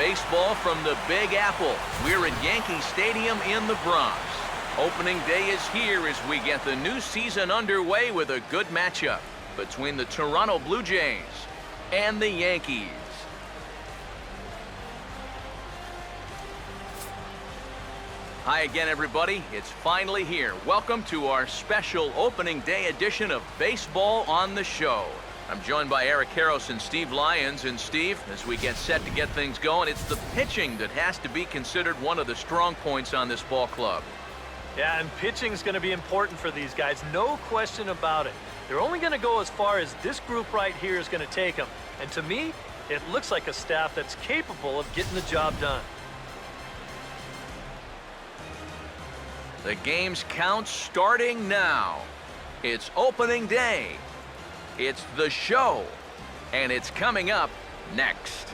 baseball from the Big Apple. We're at Yankee Stadium in the Bronx. Opening day is here as we get the new season underway with a good matchup between the Toronto Blue Jays and the Yankees. Hi again, everybody. It's finally here. Welcome to our special opening day edition of Baseball on the Show. I'm joined by Eric Karros and Steve Lyons. And Steve, as we get set to get things going, it's the pitching that has to be considered one of the strong points on this ball club. Yeah, and pitching is going to be important for these guys, no question about it. They're only going to go as far as this group right here is going to take them. And to me, it looks like a staff that's capable of getting the job done. The game's count starting now. It's opening day. It's the show. And it's coming up next.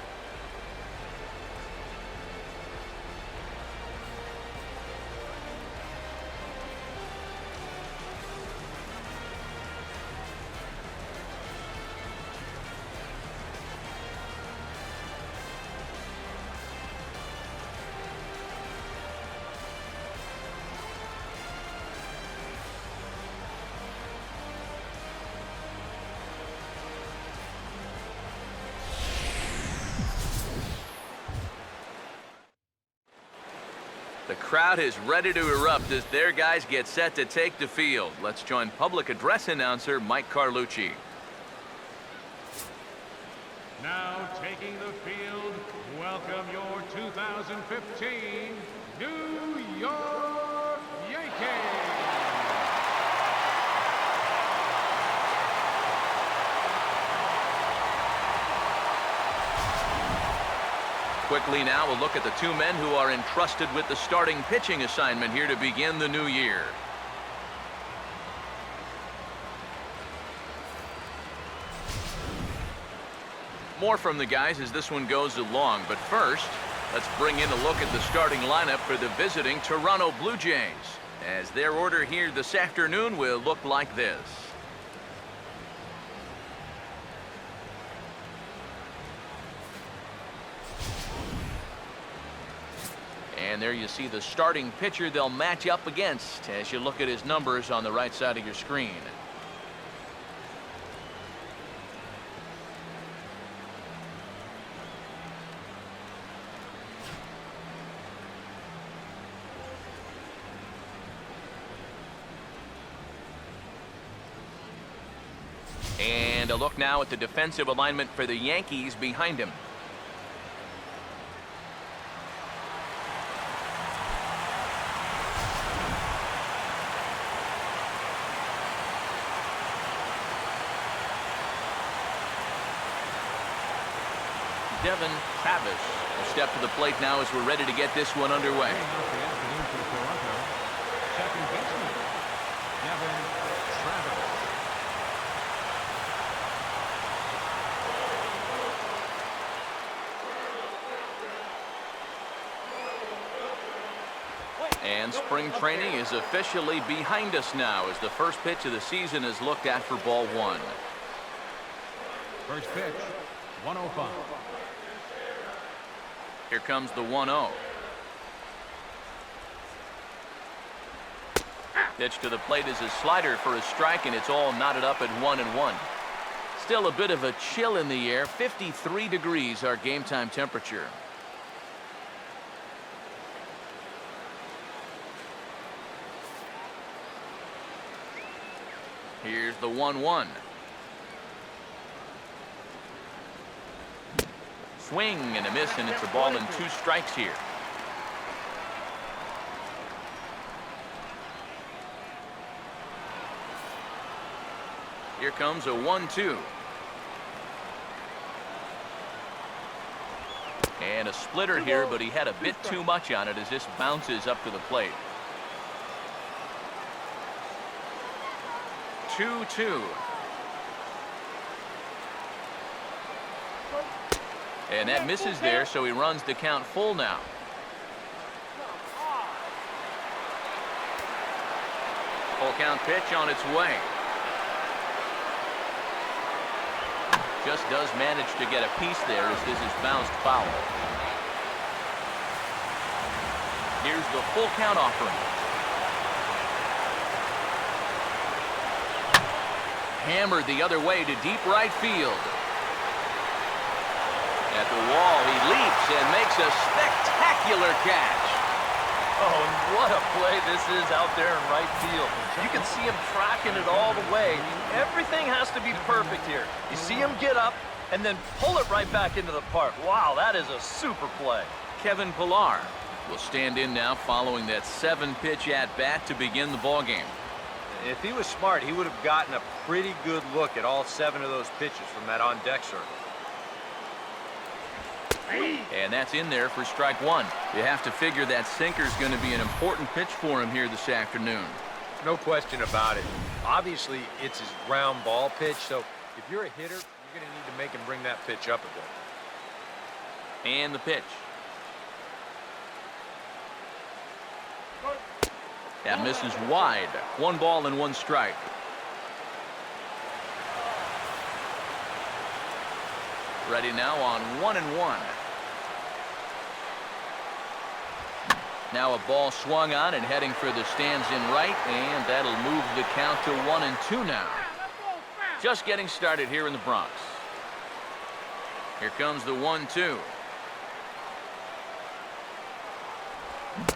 The crowd is ready to erupt as their guys get set to take the field. Let's join public address announcer Mike Carlucci. Now taking the field, welcome your 2015 New York Yankees. Quickly now, we'll look at the two men who are entrusted with the starting pitching assignment here to begin the new year. More from the guys as this one goes along, but first, let's bring in a look at the starting lineup for the visiting Toronto Blue Jays, as their order here this afternoon will look like this. And there you see the starting pitcher they'll match up against as you look at his numbers on the right side of your screen. And a look now at the defensive alignment for the Yankees behind him. Devin Travis will step to the plate now as we're ready to get this one underway. Second baseman, Devin Travis. And spring training is officially behind us now as the first pitch of the season is looked at for ball one. First pitch, 105. Here comes the 1-0. Pitch to the plate is a slider for a strike, and it's all knotted up at 1-1. Still a bit of a chill in the air. 53 degrees our game time temperature. Here's the 1-1. Swing and a miss, and it's a ball and two strikes here. Here comes a 1-2. And a splitter here, but he had a bit too much on it as this bounces up to the plate. 2-2. And that misses there, so he runs the count full now. Full count pitch on its way. Just does manage to get a piece there as this is bounced foul. Here's the full count offering. Hammered the other way to deep right field. At the wall, he leaps and makes a spectacular catch. Oh, and what a play this is out there in right field. You can see him tracking it all the way. Everything has to be perfect here. You see him get up and then pull it right back into the park. Wow, that is a super play. Kevin Pillar will stand in now following that 7-pitch at-bat to begin the ballgame. If he was smart, he would have gotten a pretty good look at all 7 of those pitches from that on-deck circle. And that's in there for strike 1. You have to figure that sinker's going to be an important pitch for him here this afternoon. No question about it. Obviously, it's his ground ball pitch, so if you're a hitter, you're going to need to make him bring that pitch up a bit. And the pitch. That misses wide. 1 ball and 1 strike. Ready now on 1-1. Now a ball swung on and heading for the stands in right, and that'll move the count to 1-2 now. Just getting started here in the Bronx. Here comes the 1-2.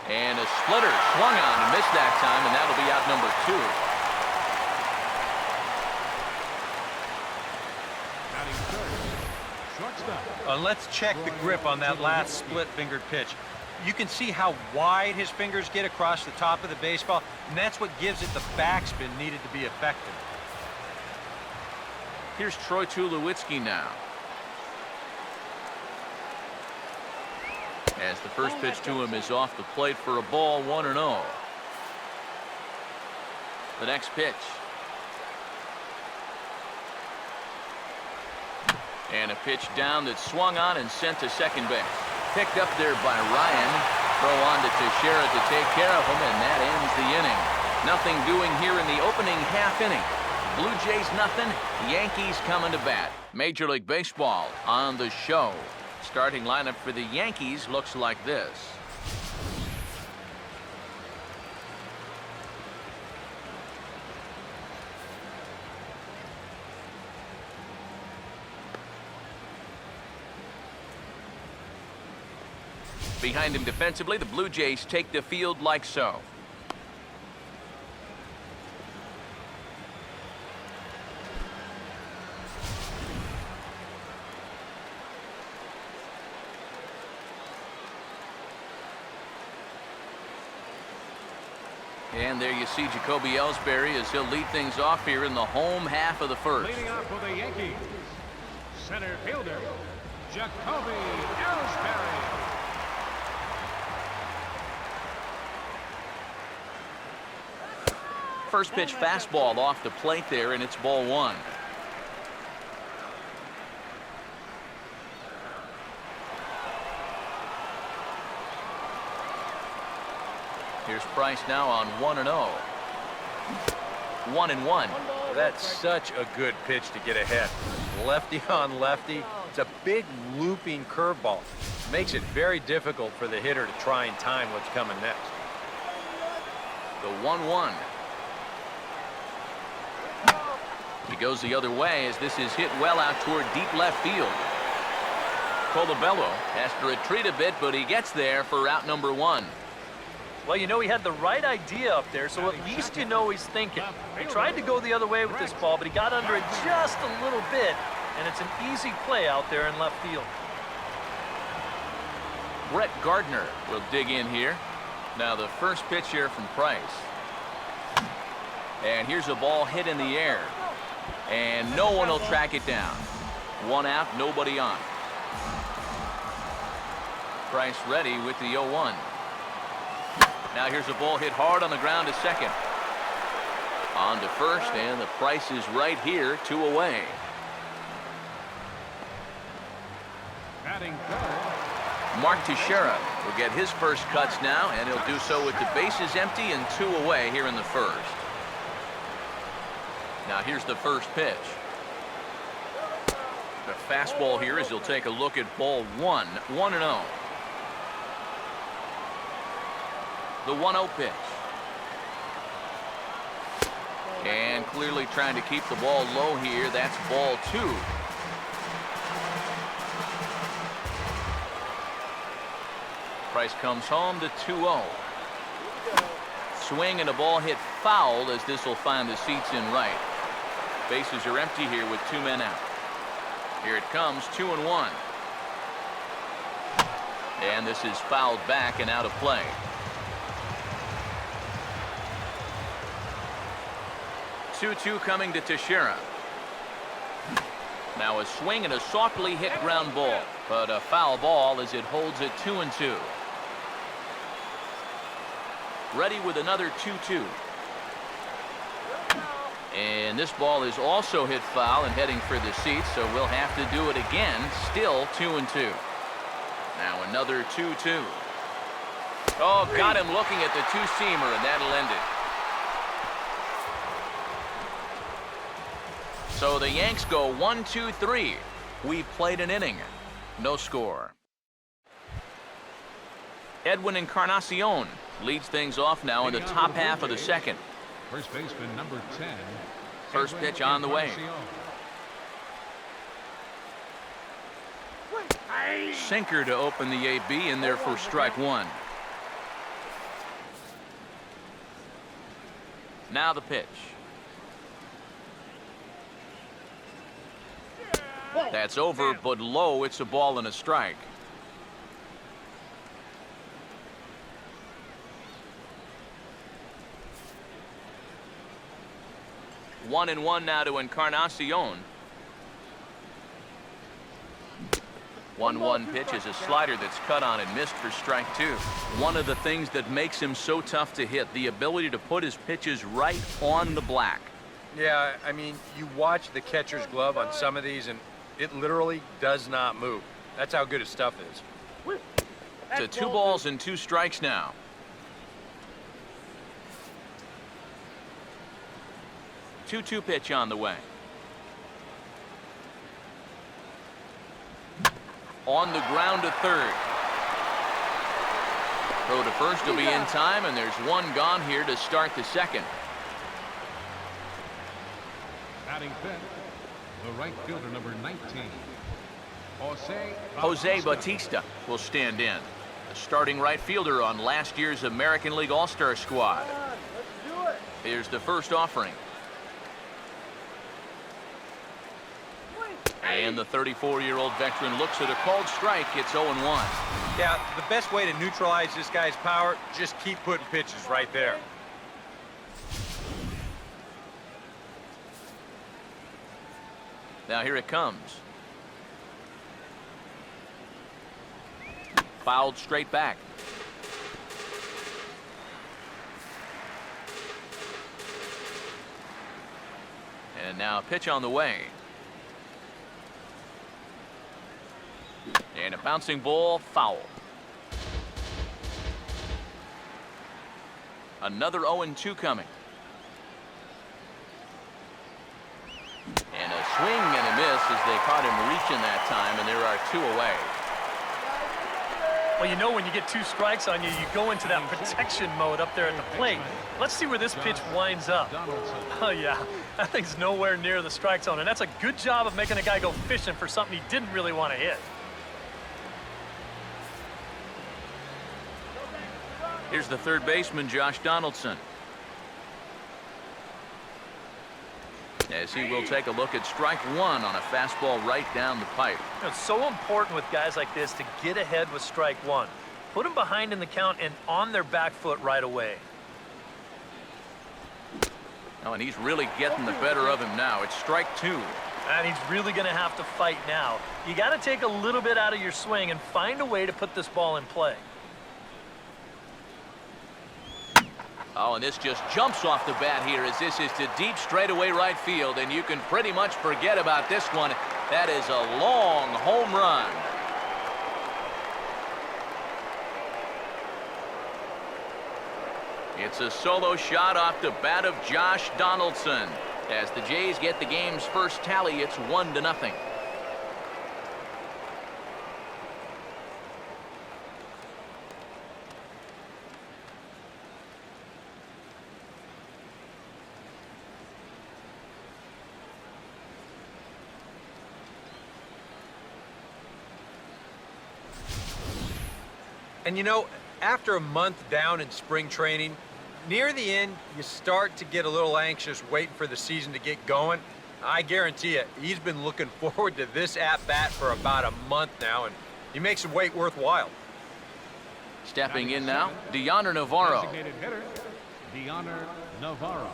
And a splitter swung on and missed that time, and that'll be out number 2. Shortstop. Let's check the grip on that last split-fingered pitch. You can see how wide his fingers get across the top of the baseball, and that's what gives it the backspin needed to be effective. Here's Troy Tulowitzki now. As the first pitch to him is off the plate for a ball, 1-0. The next pitch. And a pitch down that swung on and sent to second base. Picked up there by Ryan. Throw on to Teixeira to take care of him, and that ends the inning. Nothing doing here in the opening half inning. Blue Jays nothing, Yankees coming to bat. Major League Baseball on the show. Starting lineup for the Yankees looks like this. Behind him defensively, the Blue Jays take the field like so. And there you see Jacoby Ellsbury as he'll lead things off here in the home half of the first. Leading off for the Yankees, center fielder, Jacoby Ellsbury. First pitch fastball off the plate there, and it's ball 1. Here's Price now on 1-0. 1-1. That's such a good pitch to get ahead. Lefty on lefty. It's a big looping curveball. Makes it very difficult for the hitter to try and time what's coming next. The 1-1. He goes the other way as this is hit well out toward deep left field. Colabello has to retreat a bit, but he gets there for out number 1. Well, you know, he had the right idea up there, so at least you know he's thinking. He tried to go the other way with this ball, but he got under it just a little bit, and it's an easy play out there in left field. Brett Gardner will dig in here. Now the first pitch here from Price. And here's a ball hit in the air. And no one will track it down. 1 out, nobody on. Price ready with the 0-1. Now here's a ball hit hard on the ground to second. On to first, and the Price is right here, 2 away. Batting third, Mark Teixeira will get his first cuts now, and he'll do so with the bases empty and 2 away here in the first. Now here's the first pitch. The fastball here as he'll take a look at ball 1. 1-0. The 1-0 pitch. And clearly trying to keep the ball low here. That's ball 2. Price comes home to 2-0. Swing and a ball hit foul as this will find the seats in right. Bases are empty here with 2 men out. Here it comes, 2-1. And this is fouled back and out of play. Two coming to Teixeira. Now a swing and a softly hit ground ball, but a foul ball as it holds it 2-2. Ready with another 2-2. And this ball is also hit foul and heading for the seats, so we'll have to do it again. Still 2-2. Now another 2-2. Oh, got him looking at the two-seamer, and that'll end it. So the Yanks go 1-2-3. We played an inning. No score. Edwin Encarnacion leads things off now in the top half of the second. First baseman number 10. First pitch on the way. Sinker to open the AB in there for strike 1. Now the pitch. That's over, but low. It's a ball and a strike. One and one now to Encarnacion. 1-1 pitch is a slider that's cut on and missed for strike 2. One of the things that makes him so tough to hit, the ability to put his pitches right on the black. Yeah, I mean, you watch the catcher's glove on some of these, and it literally does not move. That's how good his stuff is. To 2 balls and 2 strikes now. Two pitch on the way. On the ground to third. Throw to first will be in time, and there's 1 gone here to start the second. Batting fifth, the right fielder number 19. Jose Bautista will stand in. The starting right fielder on last year's American League All-Star squad. Here's the first offering. And the 34-year-old veteran looks at a called strike. It's 0-1. Yeah, the best way to neutralize this guy's power, just keep putting pitches right there. Now here it comes. Fouled straight back. And now a pitch on the way. And a bouncing ball, foul. Another 0-2 coming. And a swing and a miss as they caught him reaching that time, and there are 2 away. Well, you know when you get 2 strikes on you, you go into that protection mode up there at the plate. Let's see where this pitch winds up. Oh, yeah, that thing's nowhere near the strike zone, and that's a good job of making a guy go fishing for something he didn't really want to hit. Here's the third baseman, Josh Donaldson. As he will take a look at strike 1 on a fastball right down the pipe. It's so important with guys like this to get ahead with strike 1. Put them behind in the count and on their back foot right away. Oh, and he's really getting the better of him now. It's strike 2. And he's really going to have to fight now. You got to take a little bit out of your swing and find a way to put this ball in play. Oh, and this just jumps off the bat here as this is to deep straightaway right field, and you can pretty much forget about this one. That is a long home run. It's a solo shot off the bat of Josh Donaldson. As the Jays get the game's first tally, it's 1-0. And you know, after a month down in spring training, near the end, you start to get a little anxious waiting for the season to get going. I guarantee you, he's been looking forward to this at-bat for about a month now, and he makes the wait worthwhile. Stepping in now, Deoner Navarro. Designated hitter, Deoner Navarro.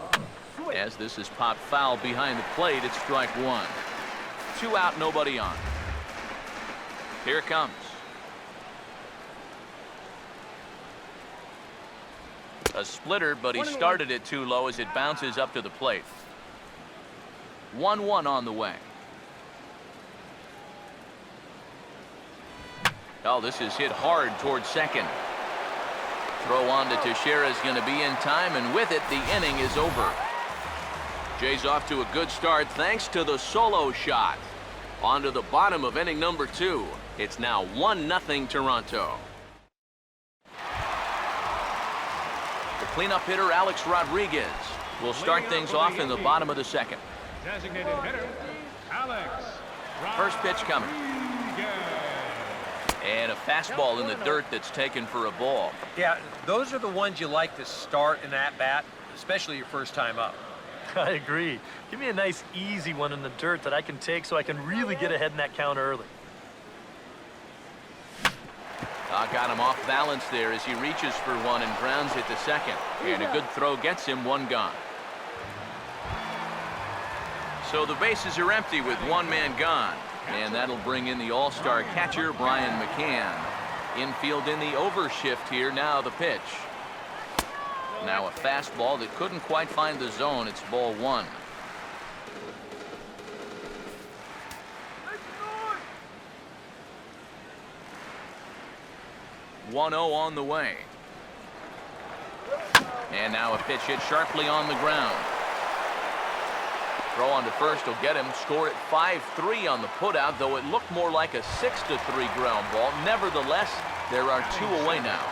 As this is popped foul behind the plate, it's strike one. 2 out, nobody on. Here it comes. A splitter, but he started it too low as it bounces up to the plate. 1-1 on the way. Oh, this is hit hard towards second. Throw on to Teixeira is going to be in time, and with it, the inning is over. Jays off to a good start thanks to the solo shot. On to the bottom of inning number 2. It's now 1-0 Toronto. The cleanup hitter, Alex Rodriguez, will start things off in the bottom of the second. Designated hitter, Alex. First pitch coming. And a fastball in the dirt that's taken for a ball. Yeah, those are the ones you like to start in at-bat, especially your first time up. I agree. Give me a nice, easy one in the dirt that I can take so I can really get ahead in that count early. Got him off balance there as he reaches for one and grounds it to second. And a good throw gets him one gone. So the bases are empty with one man gone. And that'll bring in the all-star catcher, Brian McCann. Infield in the overshift here. Now the pitch. Now a fastball that couldn't quite find the zone. It's ball one. .1-0 on the way. And now a pitch hit sharply on the ground. Throw on to first will get him. Score at 5-3 on the putout, though it looked more like a 6-3 ground ball. Nevertheless, there are 2 away now.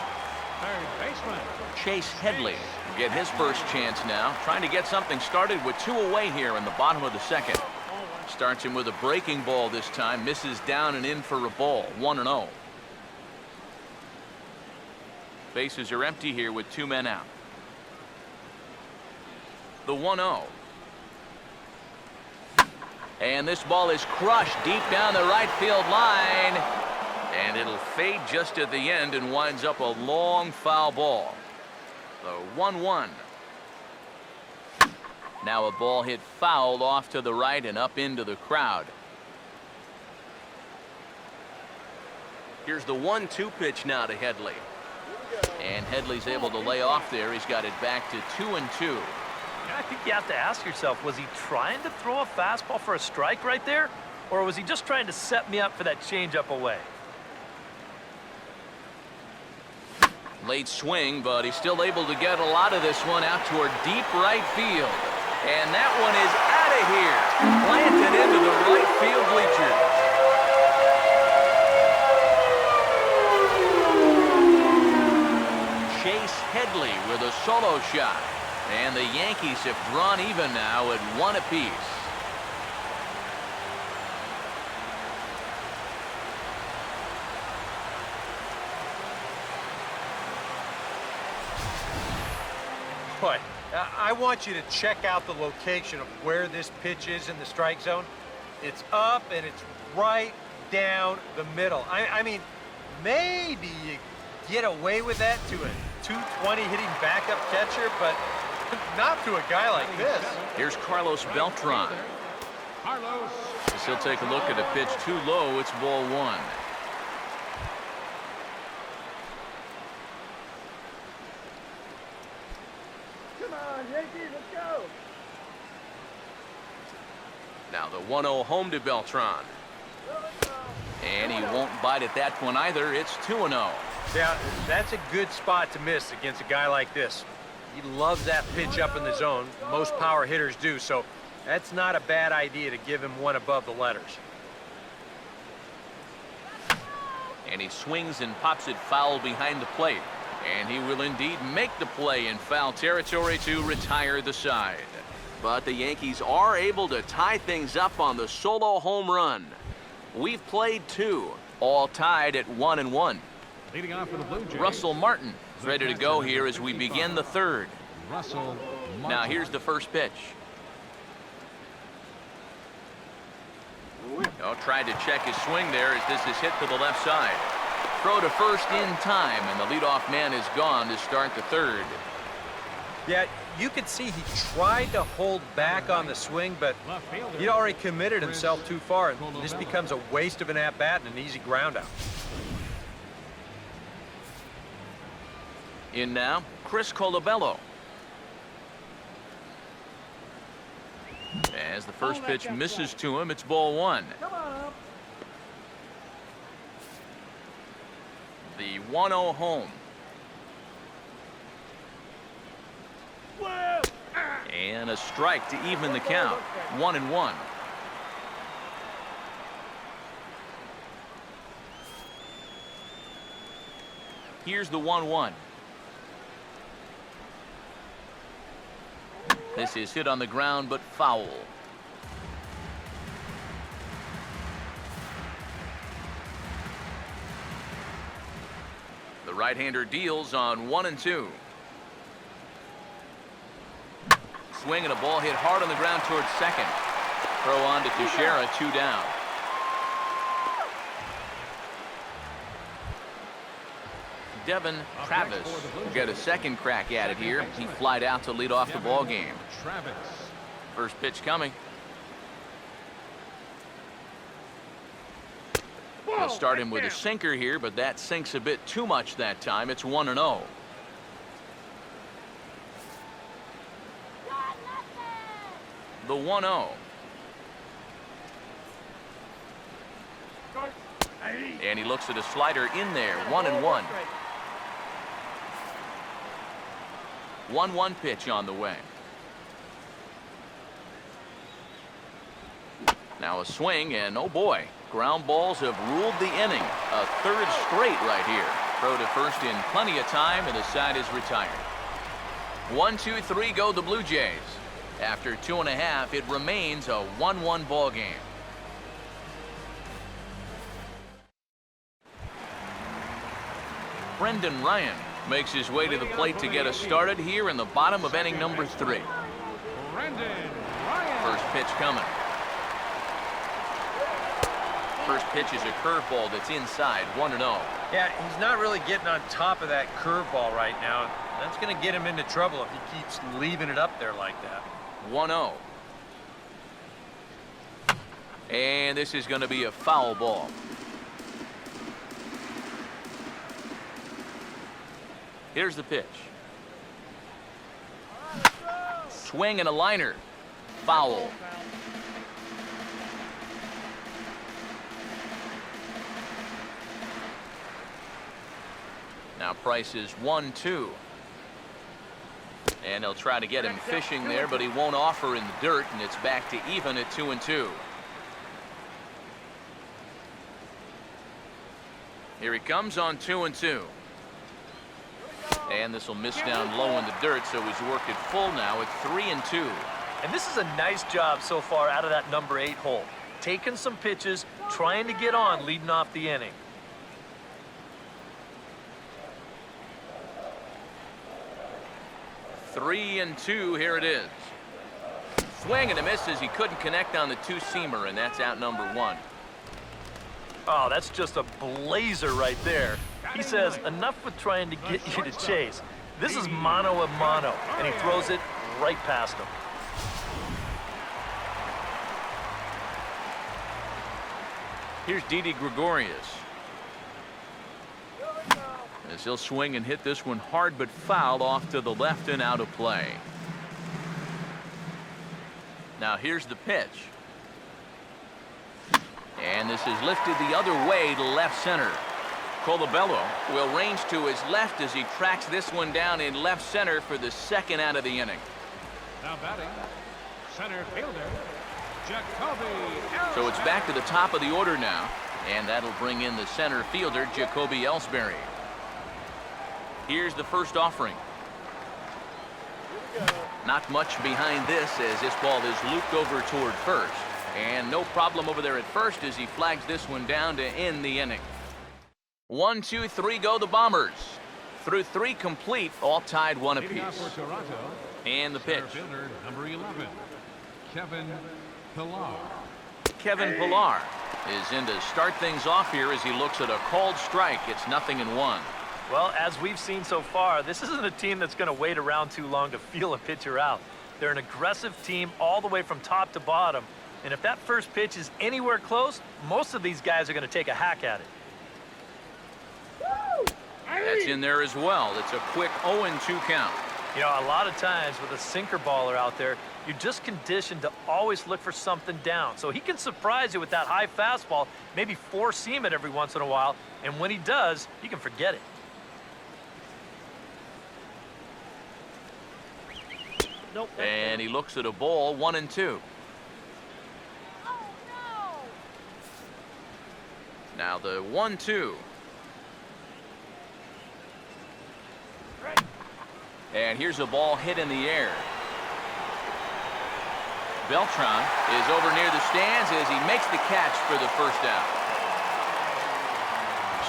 Third baseman, Chase Headley will get his first chance now, trying to get something started with 2 away here in the bottom of the second. Starts him with a breaking ball this time, misses down and in for a ball. 1-0. Bases are empty here with 2 men out. The 1-0. And this ball is crushed deep down the right field line. And it'll fade just at the end and winds up a long foul ball. The 1-1. Now a ball hit foul off to the right and up into the crowd. Here's the 1-2 pitch now to Headley. And Headley's able to lay off there. He's got it back to 2-2. I think you have to ask yourself, was he trying to throw a fastball for a strike right there? Or was he just trying to set me up for that changeup away? Late swing, but he's still able to get a lot of this one out toward deep right field. And that one is out of here. Planted into the right field bleachers. Chase Headley with a solo shot. And the Yankees have drawn even now at 1 apiece. Boy, I want you to check out the location of where this pitch is in the strike zone. It's up and it's right down the middle. I mean, maybe you get away with that to a 220 hitting backup catcher, but not to a guy like this. Here's Carlos Beltran. Carlos. As he'll take a look at a pitch too low. It's ball 1. Come on, Yankees, let's go. Now the 1-0 home to Beltran. And he won't bite at that one either. It's 2-0. Yeah, that's a good spot to miss against a guy like this. He loves that pitch up in the zone. Most power hitters do, so that's not a bad idea to give him one above the letters. And he swings and pops it foul behind the plate. And he will indeed make the play in foul territory to retire the side. But the Yankees are able to tie things up on the solo home run. We've played 2, all tied at 1-1. Leading off for the Blue Jays. Russell Martin is ready to go here as we begin the third. Russell Martin. Now here's the first pitch. Oh, tried to check his swing there as this is hit to the left side. Throw to first in time, and the leadoff man is gone to start the third. Yeah, you could see he tried to hold back on the swing, but he'd already committed himself too far, and this becomes a waste of an at-bat and an easy ground out. In now, Chris Colabello. As the first pitch misses to him, it's ball one. The 1-0 home. And a strike to even the count. 1-1. Here's the 1-1. This is hit on the ground, but foul. The right-hander deals on 1-2. Swing and a ball hit hard on the ground towards second. Throw on to Teixeira, 2 down. Devin Travis will get a second crack at it here. He flied out to lead off the ball game. First pitch coming. We'll start him with a sinker here, but that sinks a bit too much that time. It's 1-0. The 1-0. And he looks at a slider in there. 1-1. 1-1 pitch on the way. Now a swing, and oh boy, ground balls have ruled the inning. A third straight right here. Throw to first in plenty of time, and the side is retired. 1-2-3 go the Blue Jays. After 2.5, it remains a 1-1 ball game. Brendan Ryan makes his way to the plate to get us started here in the bottom of inning number 3. Brendan Ryan. First pitch coming. First pitch is a curveball that's inside, 1-0. Yeah, he's not really getting on top of that curveball right now. That's going to get him into trouble if he keeps leaving it up there like that. 1-0. And this is going to be a foul ball. Here's the pitch. Swing and a liner. Foul. Now Price is 1-2. And they'll try to get him fishing there, but he won't offer in the dirt, and it's back to even at 2-2. Here he comes on 2-2. And this will miss down low in the dirt, so he's worked it full now at 3-2. And this is a nice job so far out of that number 8 hole. Taking some pitches, trying to get on, leading off the inning. Three and 2, here it is. Swing and a miss as he couldn't connect on the two-seamer, and that's out number 1. Oh, that's just a blazer right there. He says, enough with trying to get you to chase. This is mano a mano, and he throws it right past him. Here's Didi Gregorius. As he'll swing and hit this one hard but foul off to the left and out of play. Now here's the pitch. And this is lifted the other way to left center. Colabello will range to his left as he tracks this one down in left center for the second out of the inning. Now batting, center fielder, Jacoby. So it's back to the top of the order now, and that'll bring in the center fielder, Jacoby Ellsbury. Here's the first offering. Not much behind this as this ball is looped over toward first. And no problem over there at first as he flags this one down to end the inning. 1, 2, 3 go the Bombers. Through 3 complete, all tied 1 Leading off apiece. for Toronto, And the pitch. center fielder, number 11, Kevin Pillar. Kevin Pillar is in to start things off here as he looks at a called strike. It's 0-1. Well, as we've seen so far, this isn't a team that's going to wait around too long to feel a pitcher out. They're an aggressive team all the way from top to bottom. And if that first pitch is anywhere close, most of these guys are going to take a hack at it. That's in there as well. It's a quick 0-2 count. You know, a lot of times with a sinker baller out there, you're just conditioned to always look for something down. So he can surprise you with that high fastball, maybe four-seam it every once in a while, and when he does, you can forget it. Nope. And he looks at a ball, 1-2. Now the 1-2. And here's a ball hit in the air. Beltran is over near the stands as he makes the catch for the first out.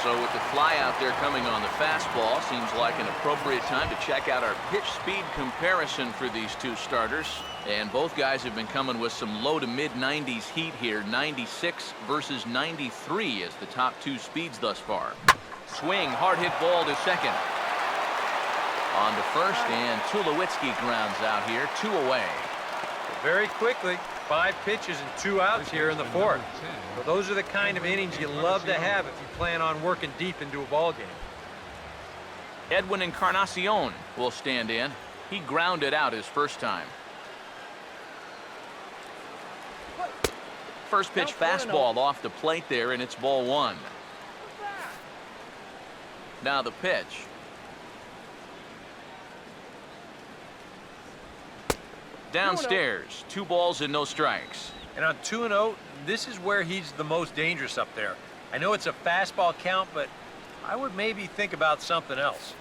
So with the fly out there coming on the fastball, seems like an appropriate time to check out our pitch speed comparison for these two starters. And both guys have been coming with some low to mid 90s heat here. 96 versus 93 as the top two speeds thus far. Swing, hard hit ball to second. On to first, and Tulowitzki grounds out here, 2 away. Very quickly, 5 pitches and 2 outs here in the fourth. So those are the kind of innings you love to have if you plan on working deep into a ball game. Edwin Encarnacion will stand in. He grounded out his first time. First pitch fastball off the plate there, and it's ball 1. Now the pitch. Downstairs, 2 balls and no strikes. And on 2-0, this is where he's the most dangerous up there. I know it's a fastball count, but I would maybe think about something else.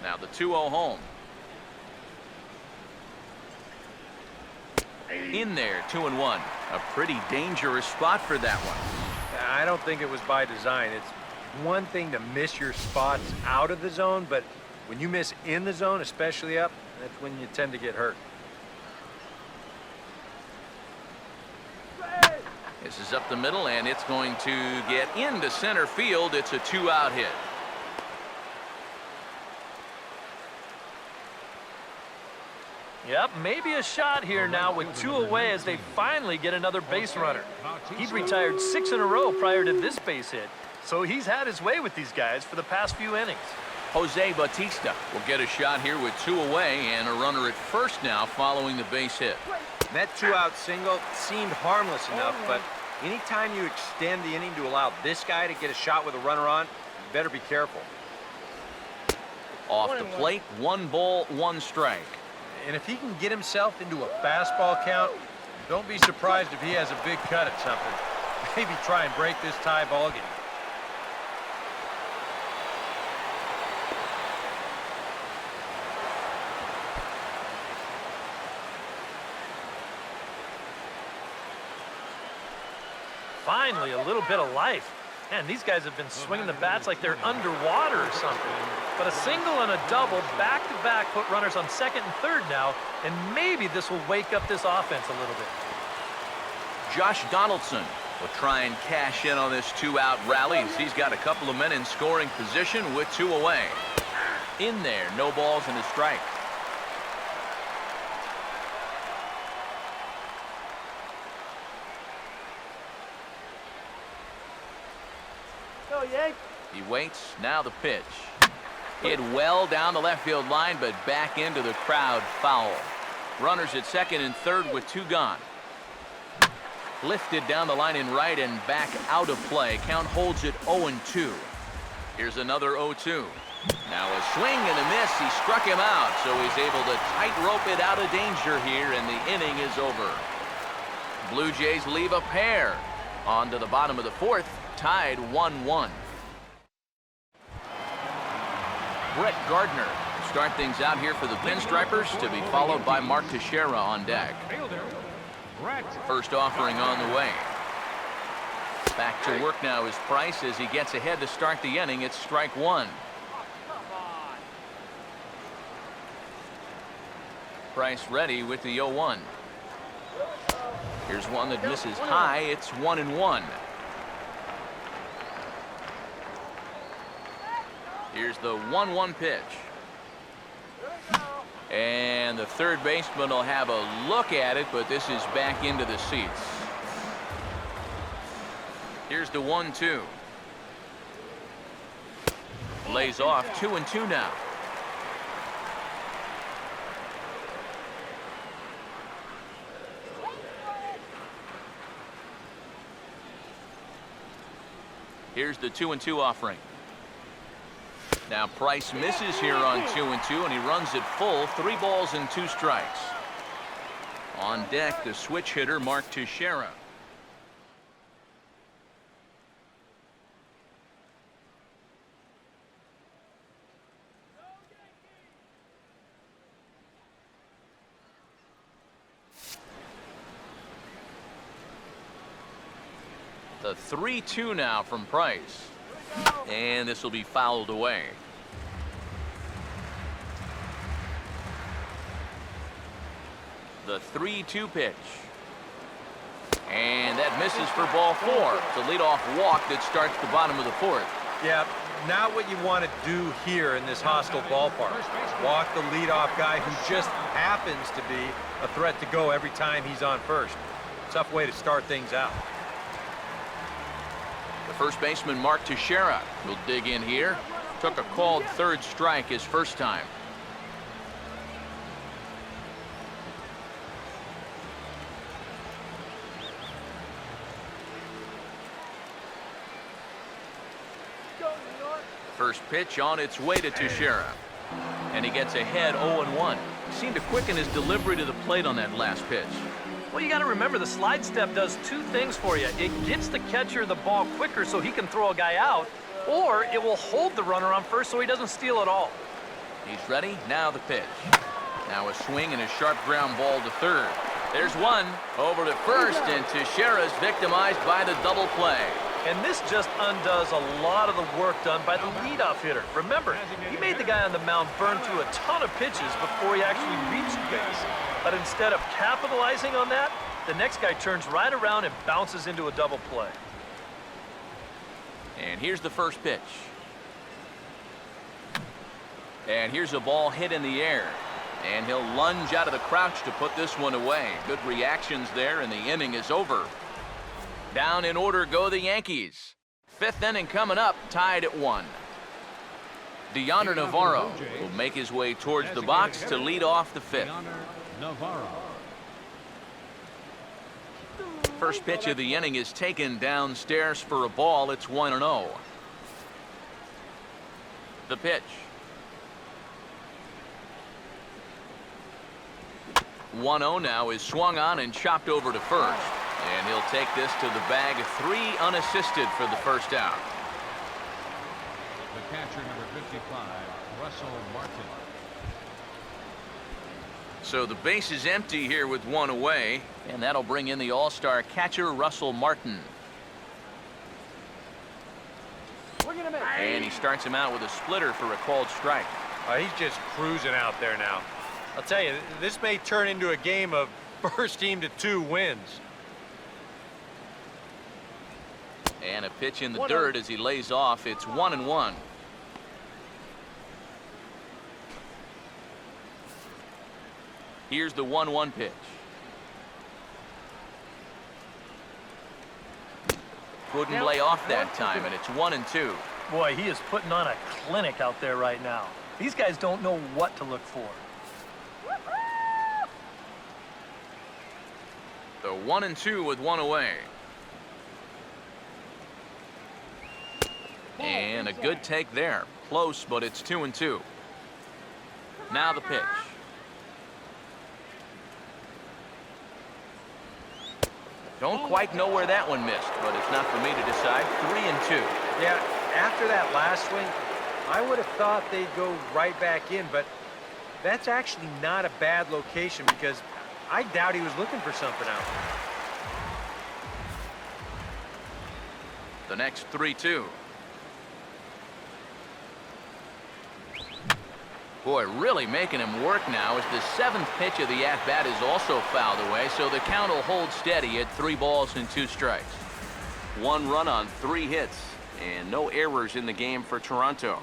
Now the 2-0 home. In there, 2-1. A pretty dangerous spot for that one. I don't think it was by design. It's one thing to miss your spots out of the zone, but when you miss in the zone, especially up, that's when you tend to get hurt. This is up the middle, and it's going to get into center field. It's a 2-out hit. Yep, maybe a shot here now with 2 away as they finally get another base runner. He'd retired 6 in a row prior to this base hit, so he's had his way with these guys for the past few innings. Jose Bautista will get a shot here with 2 away and a runner at first now following the base hit. That 2-out single seemed harmless enough, but anytime you extend the inning to allow this guy to get a shot with a runner on, you better be careful. Off the plate, 1 ball, 1 strike. And if he can get himself into a fastball count, don't be surprised if he has a big cut at something. Maybe try and break this tie ball game. Finally, a little bit of life. Man, these guys have been swinging the bats like they're underwater or something. But a single and a double back-to-back put runners on second and third now, and maybe this will wake up this offense a little bit. Josh Donaldson will try and cash in on this 2-out rally as he's got a couple of men in scoring position with 2 away. In there, no balls and a strike. Go, Yank. He waits, now the pitch. Hit well down the left field line, but back into the crowd, foul. Runners at second and third with 2 gone. Lifted down the line in right and back out of play. Count holds it 0-2. Here's another 0-2. Now a swing and a miss. He struck him out, so he's able to tightrope it out of danger here, and the inning is over. Blue Jays leave a pair. On to the bottom of the fourth, tied 1-1. Brett Gardner will start things out here for the Pinstripers, to be followed by Mark Teixeira on deck. Fielder, Brett. First offering on the way. Back to work now is Price as he gets ahead to start the inning. It's strike one. Price ready with the 0-1. Here's one that misses high. It's 1-1. Here's the 1-1 pitch. And the third baseman will have a look at it, but this is back into the seats. Here's the 1-2. Lays off 2-2 now. Here's the 2-2 offering. Now Price misses here on 2-2, and he runs it full. 3 balls and 2 strikes. On deck, the switch hitter, Mark Teixeira. The 3-2 now from Price. And this will be fouled away. The 3-2 pitch. And that misses for ball 4. It's a leadoff walk that starts the bottom of the 4th. Yeah, not what you want to do here in this hostile ballpark. Walk the leadoff guy who just happens to be a threat to go every time he's on first. Tough way to start things out. The first baseman, Mark Teixeira, will dig in here. Took a called third strike his first time. First pitch on its way to Teixeira. And he gets ahead 0-1. Seemed to quicken his delivery to the plate on that last pitch. Well, you got to remember the slide step does 2 things for you. It gets the catcher the ball quicker so he can throw a guy out, or it will hold the runner on first so he doesn't steal it all. He's ready. Now the pitch. Now a swing and a sharp ground ball to third. There's one over to first, and Teixeira's victimized by the double play. And this just undoes a lot of the work done by the leadoff hitter. Remember, he made the guy on the mound burn through a ton of pitches before he actually reached base. But instead of capitalizing on that, the next guy turns right around and bounces into a double play. And here's the first pitch. And here's a ball hit in the air. And he'll lunge out of the crouch to put this one away. Good reactions there, and the inning is over. Down in order go the Yankees. 5th inning coming up, tied at 1. Deonder Navarro will make his way towards the box to lead off the 5th. First pitch of the inning is taken downstairs for a ball. It's 1-0. The pitch. 1-0 now is swung on and chopped over to first. And he'll take this to the bag. 3 unassisted for the first out. The catcher, number 55, Russell Martin. So the base is empty here with 1 away, and that'll bring in the all-star catcher, Russell Martin. And he starts him out with a splitter for a called strike. He's just cruising out there now. I'll tell you, this may turn into a game of first team to 2 wins. And a pitch in the dirt as he lays off. It's 1-1. Here's the 1-1 pitch. Couldn't lay off that time, and it's 1-2. Boy, he is putting on a clinic out there right now. These guys don't know what to look for. The 1-2 with 1 away. And a good take there. Close, but it's 2-2. Now the pitch. Don't quite know where that one missed, but it's not for me to decide. 3-2. Yeah, after that last swing, I would have thought they'd go right back in, but that's actually not a bad location because I doubt he was looking for something out. The next 3-2. Boy, really making him work now as the 7th pitch of the at-bat is also fouled away, so the count will hold steady at 3 balls and 2 strikes. 1 run on 3 hits, and no errors in the game for Toronto.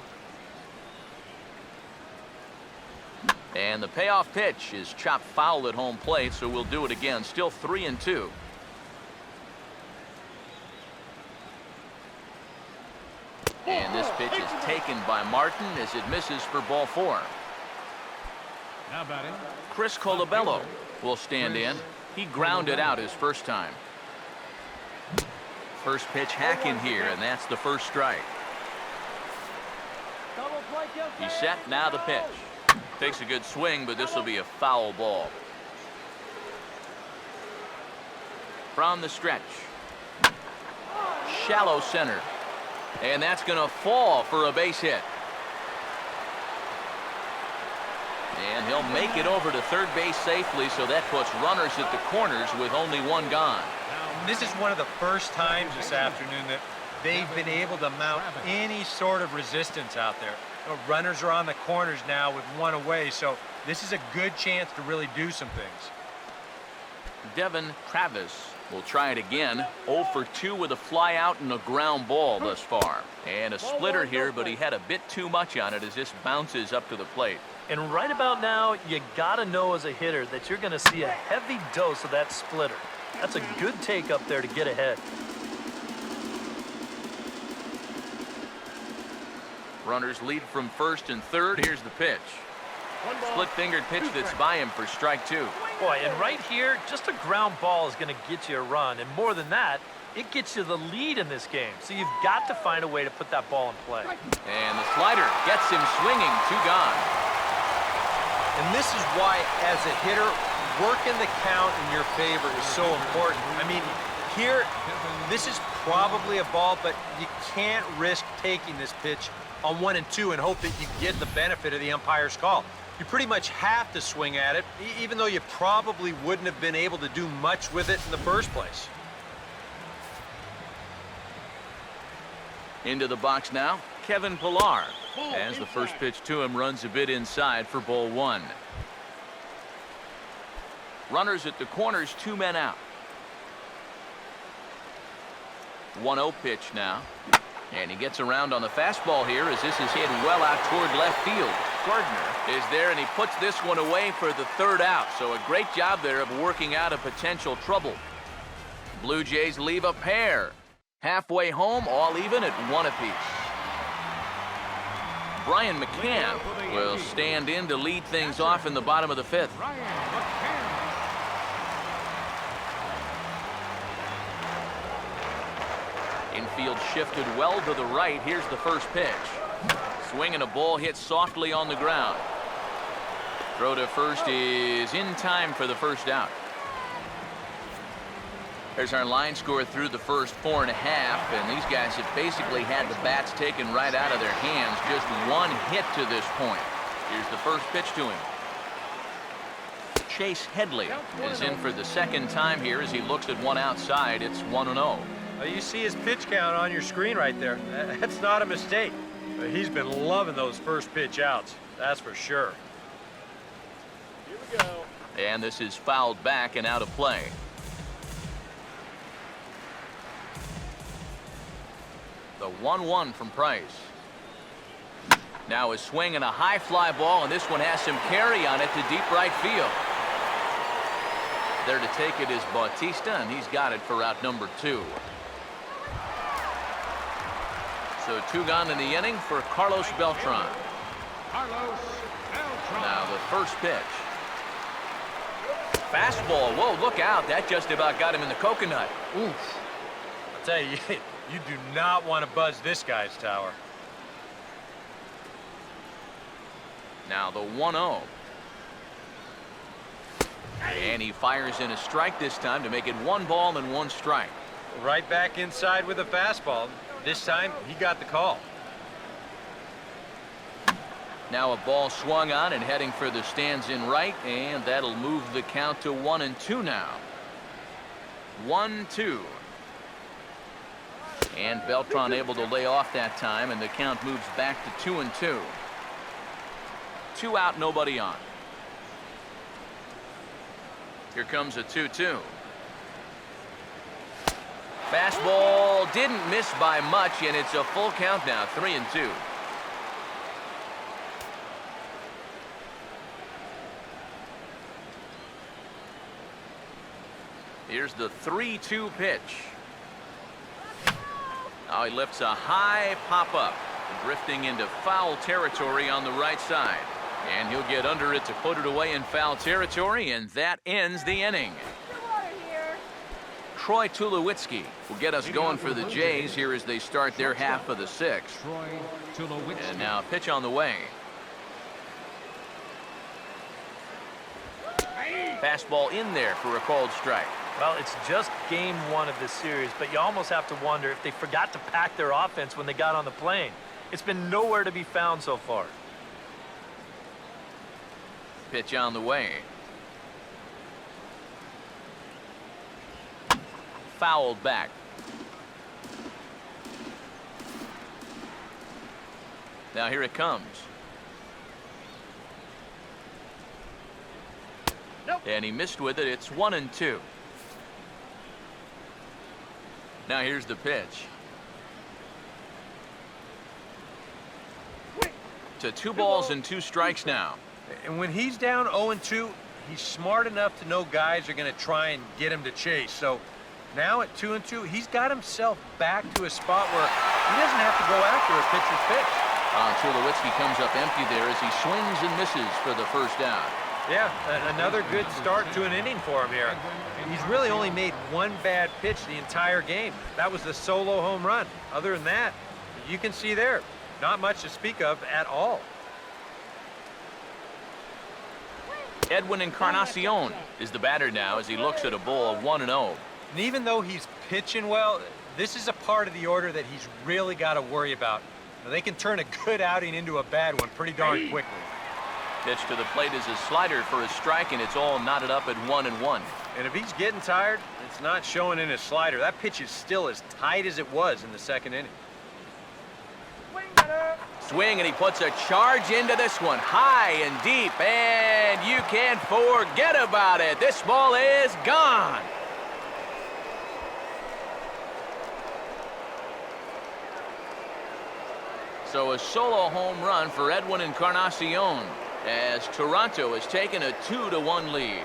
And the payoff pitch is chopped foul at home plate, so we'll do it again. Still 3-2. And this pitch is taken by Martin as it misses for ball 4. Now batting. Chris Colabello will stand in. He grounded out his first time. First pitch hacking here, and that's the first strike. He's set, now the pitch. Takes a good swing, but this will be a foul ball. From the stretch. Shallow center. And that's going to fall for a base hit. And he'll make it over to third base safely, so that puts runners at the corners with only 1 gone. This is one of the first times this afternoon that they've been able to mount any sort of resistance out there. Runners are on the corners now with 1 away, so this is a good chance to really do some things. Devin Travis will try it again. 0 for 2 with a fly out and a ground ball thus far. And a splitter here, but he had a bit too much on it as this bounces up to the plate. And right about now, you got to know as a hitter that you're going to see a heavy dose of that splitter. That's a good take up there to get ahead. Runners lead from first and third. Here's the pitch. Split-fingered pitch that's by him for strike 2. Boy, and right here, just a ground ball is going to get you a run. And more than that, it gets you the lead in this game. So you've got to find a way to put that ball in play. And the slider gets him swinging. 2 gone. And this is why, as a hitter, working the count in your favor is so important. I mean, here, this is probably a ball, but you can't risk taking this pitch on 1 and 2 and hope that you get the benefit of the umpire's call. You pretty much have to swing at it, even though you probably wouldn't have been able to do much with it in the first place. Into the box now, Kevin Pillar. As the first pitch to him runs a bit inside for ball 1. Runners at the corners, 2 men out. 1-0 pitch now. And he gets around on the fastball here as this is hit well out toward left field. Gardner is there, and he puts this one away for the 3rd out. So a great job there of working out a potential trouble. Blue Jays leave a pair. Halfway home, all even at 1 apiece. Brian McCann will stand in to lead things off in the bottom of the 5th. Brian McCann. Infield shifted well to the right. Here's the first pitch. Swing and a ball hit softly on the ground. Throw to first is in time for the 1st out. There's our line score through the first 4.5, and these guys have basically had the bats taken right out of their hands. Just 1 hit to this point. Here's the first pitch to him. Chase Headley is in for the 2nd time here as he looks at one outside. It's 1-0. You see his pitch count on your screen right there. That's not a mistake. He's been loving those first pitch outs, that's for sure. Here we go. And this is fouled back and out of play. The 1-1 from Price. Now a swing and a high fly ball, and this one has some carry on it to deep right field. There to take it is Bautista, and he's got it for out number 2. So 2 gone in the inning for Carlos Beltran. Carlos Beltran. Now the first pitch. Fastball. Whoa, look out. That just about got him in the coconut. Oof. I'll tell you, you do not want to buzz this guy's tower. Now the 1-0. And he fires in a strike this time to make it 1 ball and 1 strike. Right back inside with a fastball. This time, he got the call. Now a ball swung on and heading for the stands in right, and that'll move the count to 1-2 now. 1-2. And Beltran able to lay off that time, and the count moves back to 2-2. 2 out, nobody on. Here comes a 2-2. Fastball didn't miss by much, and it's a full count now, 3-2. Here's the 3-2 pitch. Now he lifts a high pop-up, drifting into foul territory on the right side. And he'll get under it to put it away in foul territory, and that ends the inning. Troy Tulowitzki will get us going for the Jays here as they start their half of the sixth. And now pitch on the way. Fastball in there for a called strike. Well, it's just game 1 of this series, but you almost have to wonder if they forgot to pack their offense when they got on the plane. It's been nowhere to be found so far. Pitch on the way. Fouled back. Now here it comes. Nope. And he missed with it. It's 1-2. Now here's the pitch. To 2 balls and 2 strikes now. And when he's down 0-2, he's smart enough to know guys are going to try and get him to chase. So now at 2-2, he's got himself back to a spot where he doesn't have to go after a pitcher's pitch. Tulowitzki comes up empty there as he swings and misses for the first out. Yeah, another good start to an inning for him here. He's really only made 1 bad pitch the entire game. That was the solo home run. Other than that, you can see there, not much to speak of at all. Edwin Encarnacion is the batter now as he looks at a ball of 1-0. And even though he's pitching well, this is a part of the order that he's really got to worry about. Now, they can turn a good outing into a bad one pretty darn quickly. Pitch to the plate is a slider for a strike, and it's all knotted up at 1-1. And if he's getting tired, it's not showing in his slider. That pitch is still as tight as it was in the second inning. Swing, and he puts a charge into this one, high and deep, and you can't forget about it. This ball is gone. So a solo home run for Edwin Encarnacion as Toronto has taken a 2-1 lead.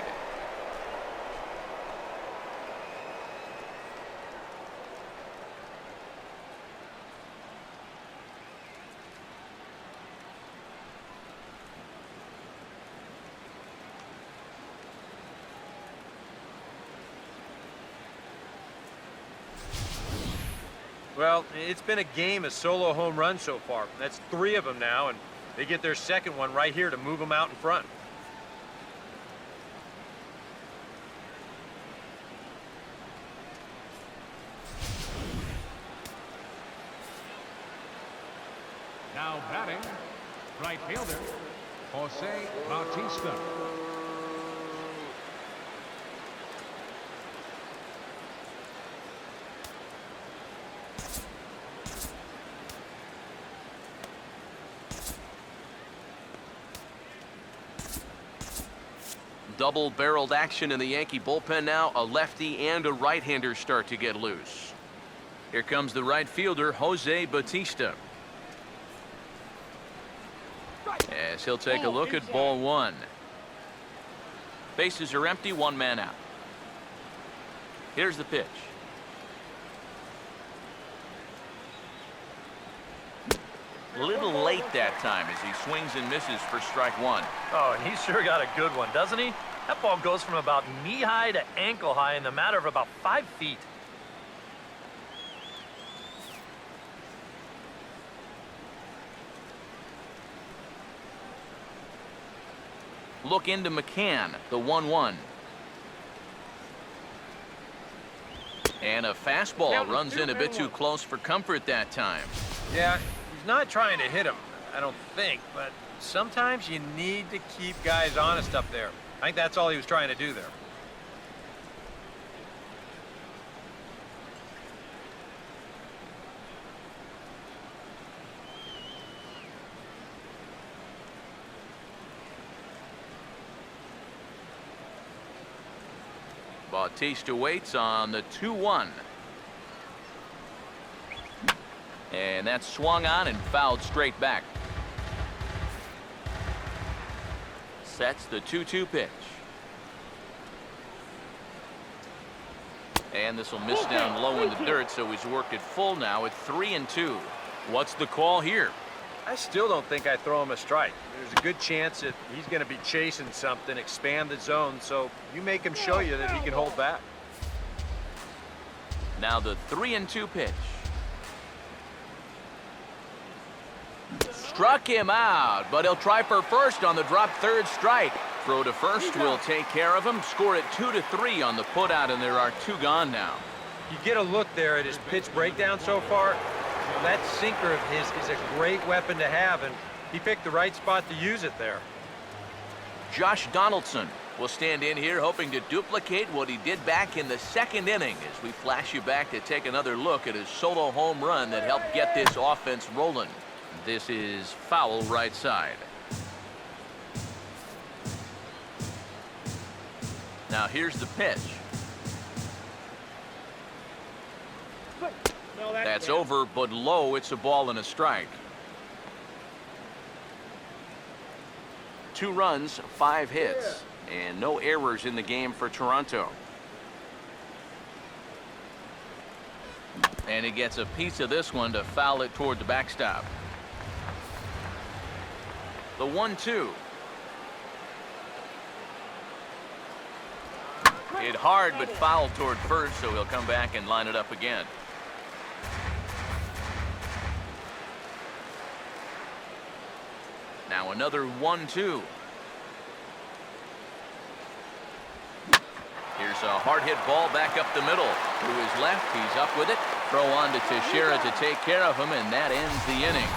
Well, it's been a game of solo home runs so far. That's 3 of them now, and they get their second one right here to move them out in front. Now batting, right fielder, Jose Bautista. Double-barreled action in the Yankee bullpen now. A lefty and a right-hander start to get loose. Here comes the right fielder, Jose Bautista. As he'll take a look at ball 1. Bases are empty, 1 man out. Here's the pitch. A little late that time as he swings and misses for strike 1. Oh, and he's sure got a good one, doesn't he? That ball goes from about knee-high to ankle-high in the matter of about 5 feet. Look into McCann, the 1-1. And a fastball runs in a bit too close for comfort that time. Yeah, he's not trying to hit him, I don't think, but sometimes you need to keep guys honest up there. I think that's all he was trying to do there. Bautista waits on the 2-1. And that's swung on and fouled straight back. Sets the 2-2 pitch. And this will miss down low in the dirt, so he's worked it full now at 3-2. What's the call here? I still don't think I throw him a strike. There's a good chance that he's going to be chasing something, expand the zone, so you make him show you that he can hold back. Now the 3-2 pitch. Struck him out, but he'll try for first on the drop third strike. Throw to first will take care of him. Score it 2-3 on the putout, and there are 2 gone now. You get a look there at his pitch breakdown so far. That sinker of his is a great weapon to have, and he picked the right spot to use it there. Josh Donaldson will stand in here hoping to duplicate what he did back in the 2nd inning as we flash you back to take another look at his solo home run that helped get this offense rolling. This is foul right side. Now here's the pitch. That's over, but low. It's a ball and a strike. 2 runs, 5 hits, and no errors in the game for Toronto. And he gets a piece of this one to foul it toward the backstop. The 1-2. Hit hard, but fouled toward first, so he'll come back and line it up again. Now another 1-2. Here's a hard hit ball back up the middle. To his left, he's up with it. Throw on to Teixeira to take care of him, and that ends the inning.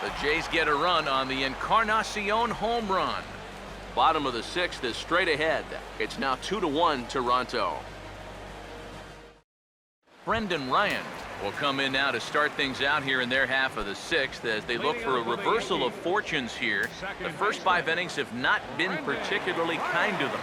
The Jays get a run on the Encarnacion home run. Bottom of the 6th is straight ahead. It's now 2-1 Toronto. Brendan Ryan will come in now to start things out here in their half of the 6th as they look for a reversal of fortunes here. The first 5 innings have not been particularly kind to them.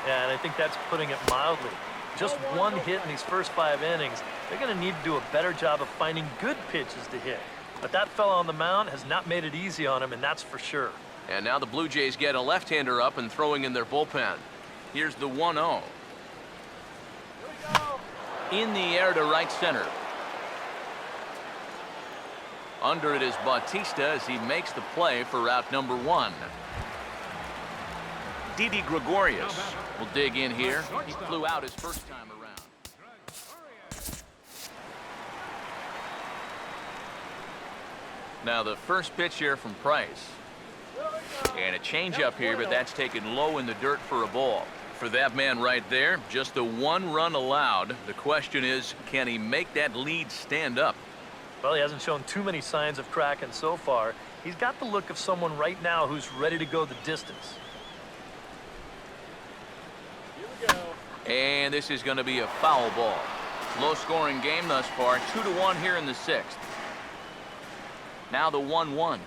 Yeah, and I think that's putting it mildly. Just 1 hit in these first 5 innings. They're going to need to do a better job of finding good pitches to hit. But that fella on the mound has not made it easy on him, and that's for sure. And now the Blue Jays get a left-hander up and throwing in their bullpen. Here's the 1-0. In the air to right center. Under it is Bautista as he makes the play for out number 1. Didi Gregorius will dig in here. He flew out his first time around. Now the first pitch here from Price. And a changeup here, but that's taken low in the dirt for a ball. For that man right there, just the 1 run allowed. The question is, can he make that lead stand up? Well, he hasn't shown too many signs of cracking so far. He's got the look of someone right now who's ready to go the distance. Here we go. And this is going to be a foul ball. Low-scoring game thus far, 2-1 here in the 6th. Now the 1-1.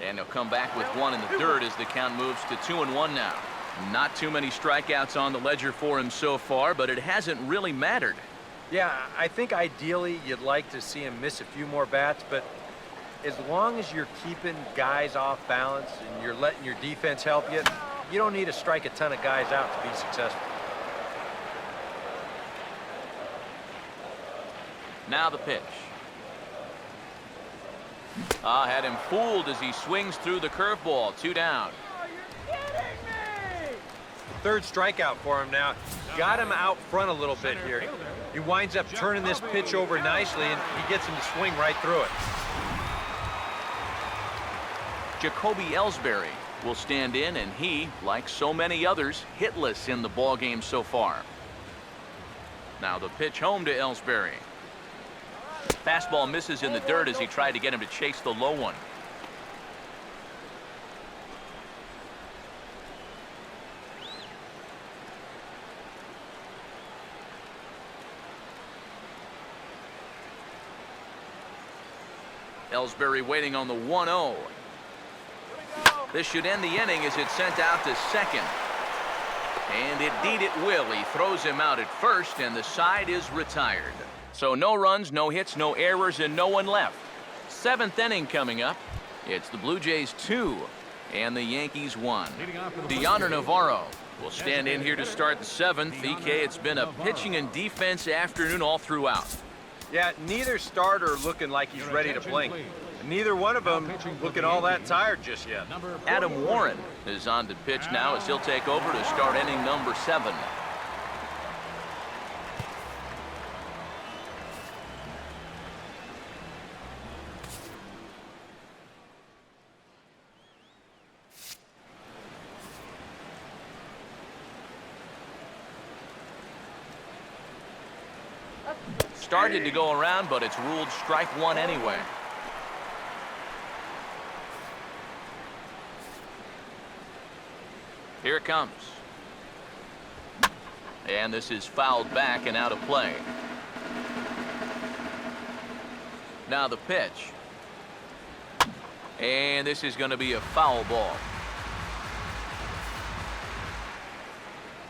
And he'll come back with 1 in the dirt as the count moves to 2-1 now. Not too many strikeouts on the ledger for him so far, but it hasn't really mattered. Yeah, I think ideally you'd like to see him miss a few more bats, but as long as you're keeping guys off balance and you're letting your defense help you, you don't need to strike a ton of guys out to be successful. Now the pitch. Had him fooled as he swings through the curveball. 2 down. Third strikeout for him now. Got him out front a little bit here. He winds up turning this pitch over nicely, and he gets him to swing right through it. Jacoby Ellsbury will stand in, and he, like so many others, hitless in the ballgame so far. Now the pitch home to Ellsbury. Fastball misses in the dirt as he tried to get him to chase the low one. Ellsbury waiting on the 1-0. This should end the inning as it's sent out to second. And indeed it will. He throws him out at first, and the side is retired. So no runs, no hits, no errors, and no one left. 7th inning coming up. It's the Blue Jays 2 and the Yankees 1. Deonder Navarro will stand in here to start the 7th. EK, it's been a pitching and defense afternoon all throughout. Yeah, neither starter looking like he's ready to blink. Neither one of them looking all that tired just yet. Adam Warren is on to pitch now as he'll take over to start inning number 7. Started to go around, but it's ruled strike 1 anyway. Here it comes. And this is fouled back and out of play. Now the pitch. And this is going to be a foul ball.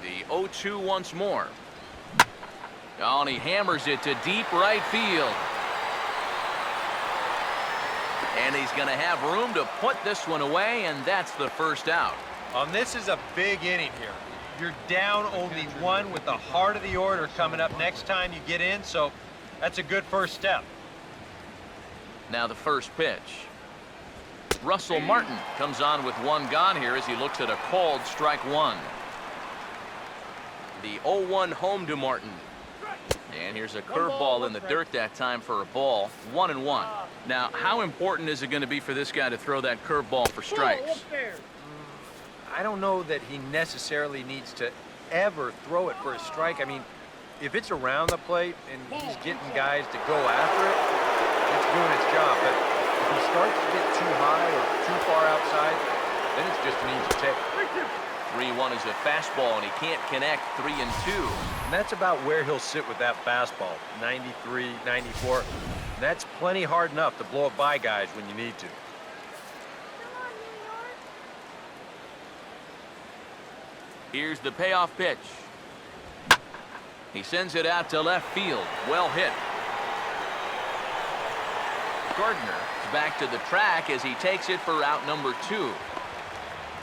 The 0-2 once more. Oh, and he hammers it to deep right field. And he's going to have room to put this one away, and that's the first out. This is a big inning here. You're down only 1 with the heart of the order coming up next time you get in, so that's a good first step. Now the first pitch. Russell Martin comes on with 1 gone here as he looks at a called strike 1. The 0-1 home to Martin. And here's a curveball in the dirt that time for a ball. 1-1. Now, how important is it going to be for this guy to throw that curveball for strikes? I don't know that he necessarily needs to ever throw it for a strike. I mean, if it's around the plate and he's getting guys to go after it, it's doing its job. But if he starts to get too high or too far outside, then it's just an easy take. 3-1 is a fastball, and he can't connect. 3-2. And that's about where he'll sit with that fastball, 93, 94. And that's plenty hard enough to blow it by guys when you need to. Here's the payoff pitch. He sends it out to left field. Well hit. Gardner is back to the track as he takes it for out number 2.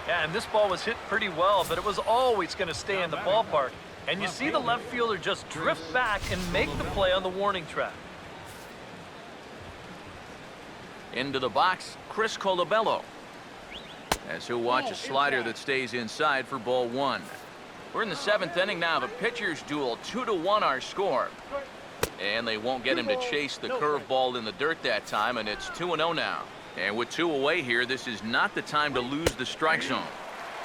Yeah, and this ball was hit pretty well, but it was always going to stay in the ballpark. And you see the left fielder just drift back and make the play on the warning track. Into the box, Chris Colabello, as he'll watch a slider that stays inside for ball 1. We're in the 7th inning now. The pitchers duel. 2-1 our score. And they won't get him to chase the curveball in the dirt that time, and it's 2-0 now. And with 2 away here, this is not the time to lose the strike zone.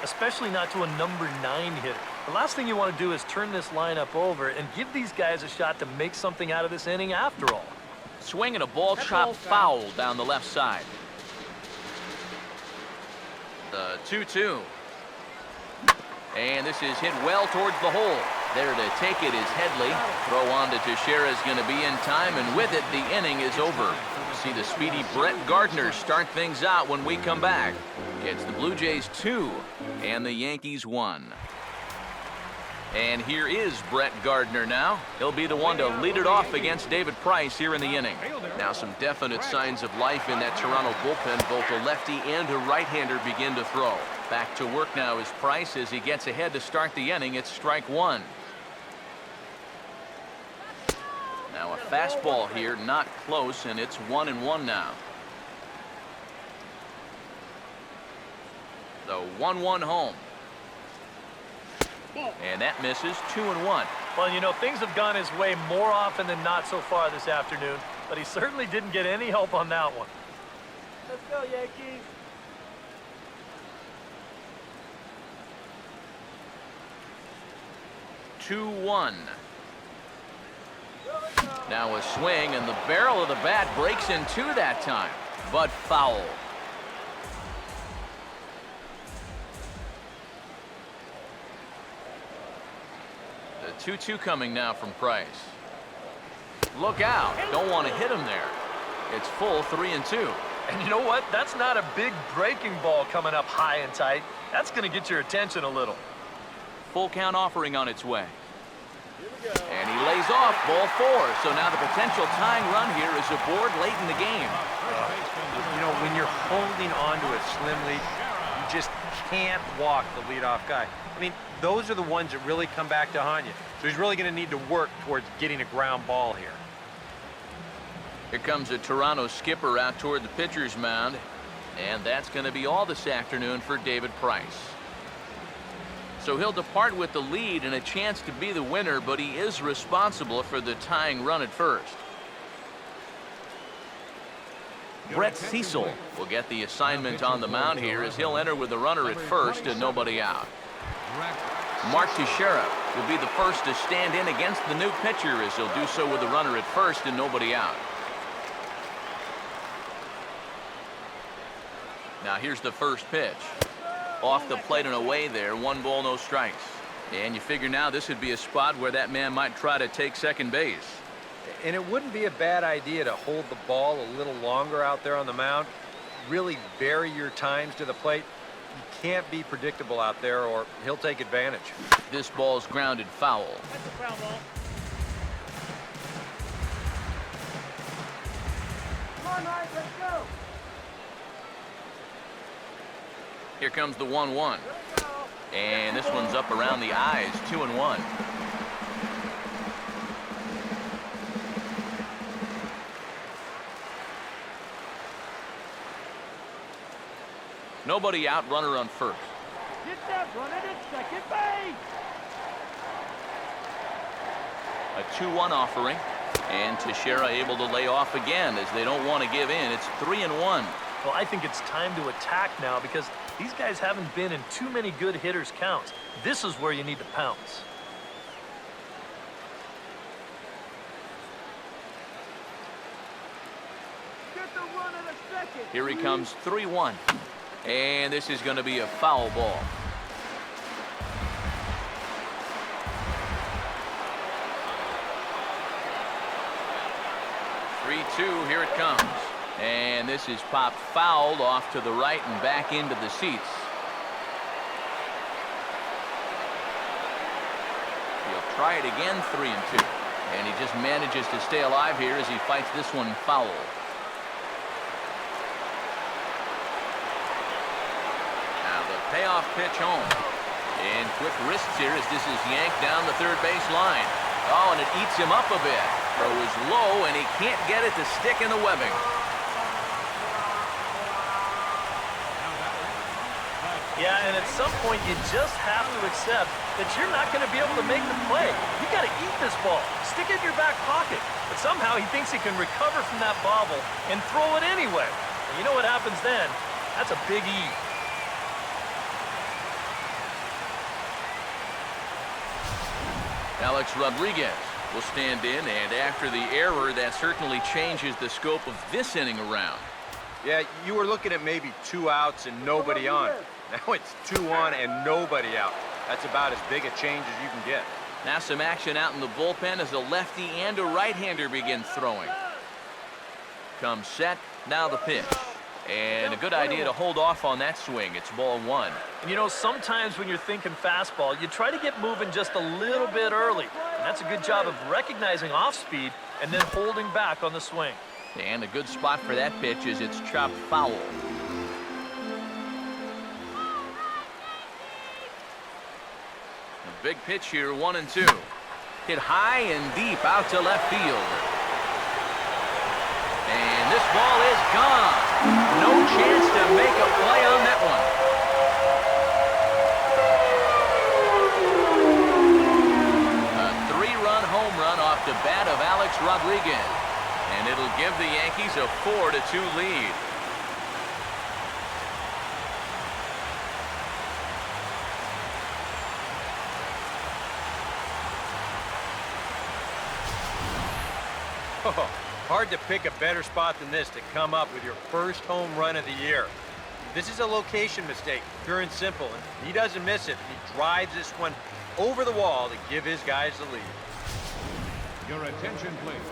Especially not to a number 9 hitter. The last thing you want to do is turn this lineup over and give these guys a shot to make something out of this inning after all. Swing and a ball chopped foul down the left side. The 2-2. And this is hit well towards the hole. There to take it is Headley. Throw on to Teixeira is going to be in time, and with it, the inning is over. See the speedy Brett Gardner start things out when we come back. It's the Blue Jays 2 and the Yankees 1. And here is Brett Gardner now. He'll be the one to lead it off against David Price here in the inning. Now some definite signs of life in that Toronto bullpen. Both a lefty and a right-hander begin to throw. Back to work now is Price as he gets ahead to start the inning. It's strike 1. Now a fastball here, not close, and it's 1-1 now. The 1-1 home. And that misses. 2-1. Well, you know, things have gone his way more often than not so far this afternoon, but he certainly didn't get any help on that one. Let's go, Yankees. Now a swing, and the barrel of the bat breaks in 2 that time, but foul. The 2-2 coming now from Price. Look out. Don't want to hit him there. It's full 3-2. And you know what? That's not a big breaking ball coming up high and tight. That's going to get your attention a little. full count offering on its way. Here we go. And he lays off ball 4. So now the potential tying run here is aboard late in the game. You know, when you're holding on to a slim lead, you just can't walk the leadoff guy. I mean, those are the ones that really come back to haunt you. So he's really going to need to work towards getting a ground ball here. Here comes a Toronto skipper out toward the pitcher's mound. And that's going to be all this afternoon for David Price. So he'll depart with the lead and a chance to be the winner, but he is responsible for the tying run at first. Brett Cecil will get the assignment on the mound here as he'll enter with a runner at first and nobody out. Mark Teixeira will be the first to stand in against the new pitcher as he'll do so with a runner at first and nobody out. Now here's the first pitch. Off the plate and away there, 1 ball, no strikes. And you figure now this would be a spot where that man might try to take second base. And it wouldn't be a bad idea to hold the ball a little longer out there on the mound. Really vary your times to the plate. You can't be predictable out there or he'll take advantage. This ball's grounded foul. That's a foul ball. Come on, Mike, let's go. Here comes the 1-1. And this one's up around the eyes, 2-1. Nobody out, runner on first. Get that runner at second base. A 2-1 offering. And Teixeira able to lay off again as they don't want to give in. It's 3-1. Well, I think it's time to attack now because these guys haven't been in too many good hitters' counts. This is where you need to pounce. Get the runner at second. Here he comes, 3-1. And this is going to be a foul ball. Here it comes. And this is popped fouled off to the right and back into the seats. He'll try it again, 3-2. And he just manages to stay alive here as he fights this one foul. Now the payoff pitch home. And quick wrists here as this is yanked down the third base line. Oh, and it eats him up a bit. Throw is low, and he can't get it to stick in the webbing. Yeah, and at some point you just have to accept that you're not going to be able to make the play. You got to eat this ball, stick it in your back pocket. But somehow he thinks he can recover from that bobble and throw it anyway. And you know what happens then? That's a big E. Alex Rodriguez will stand in, and after the error, that certainly changes the scope of this inning around. Yeah, you were looking at maybe 2 outs and nobody on. Now it's 2 on and nobody out. That's about as big a change as you can get. Now some action out in the bullpen as a lefty and a right-hander begin throwing. Comes set, now the pitch. And a good idea to hold off on that swing. It's ball 1. And you know, sometimes when you're thinking fastball, you try to get moving just a little bit early. And that's a good job of recognizing off speed and then holding back on the swing. And a good spot for that pitch is it's chopped foul. A big pitch here, 1-2. Hit high and deep out to left field. And this ball is gone. No chance to make a play on that one. A 3-run home run off the bat of Alex Rodriguez. And it'll give the Yankees a 4-2 lead. Oh, hard to pick a better spot than this to come up with your first home run of the year. This is a location mistake, pure and simple, and he doesn't miss it. He drives this one over the wall to give his guys the lead. Your attention, please.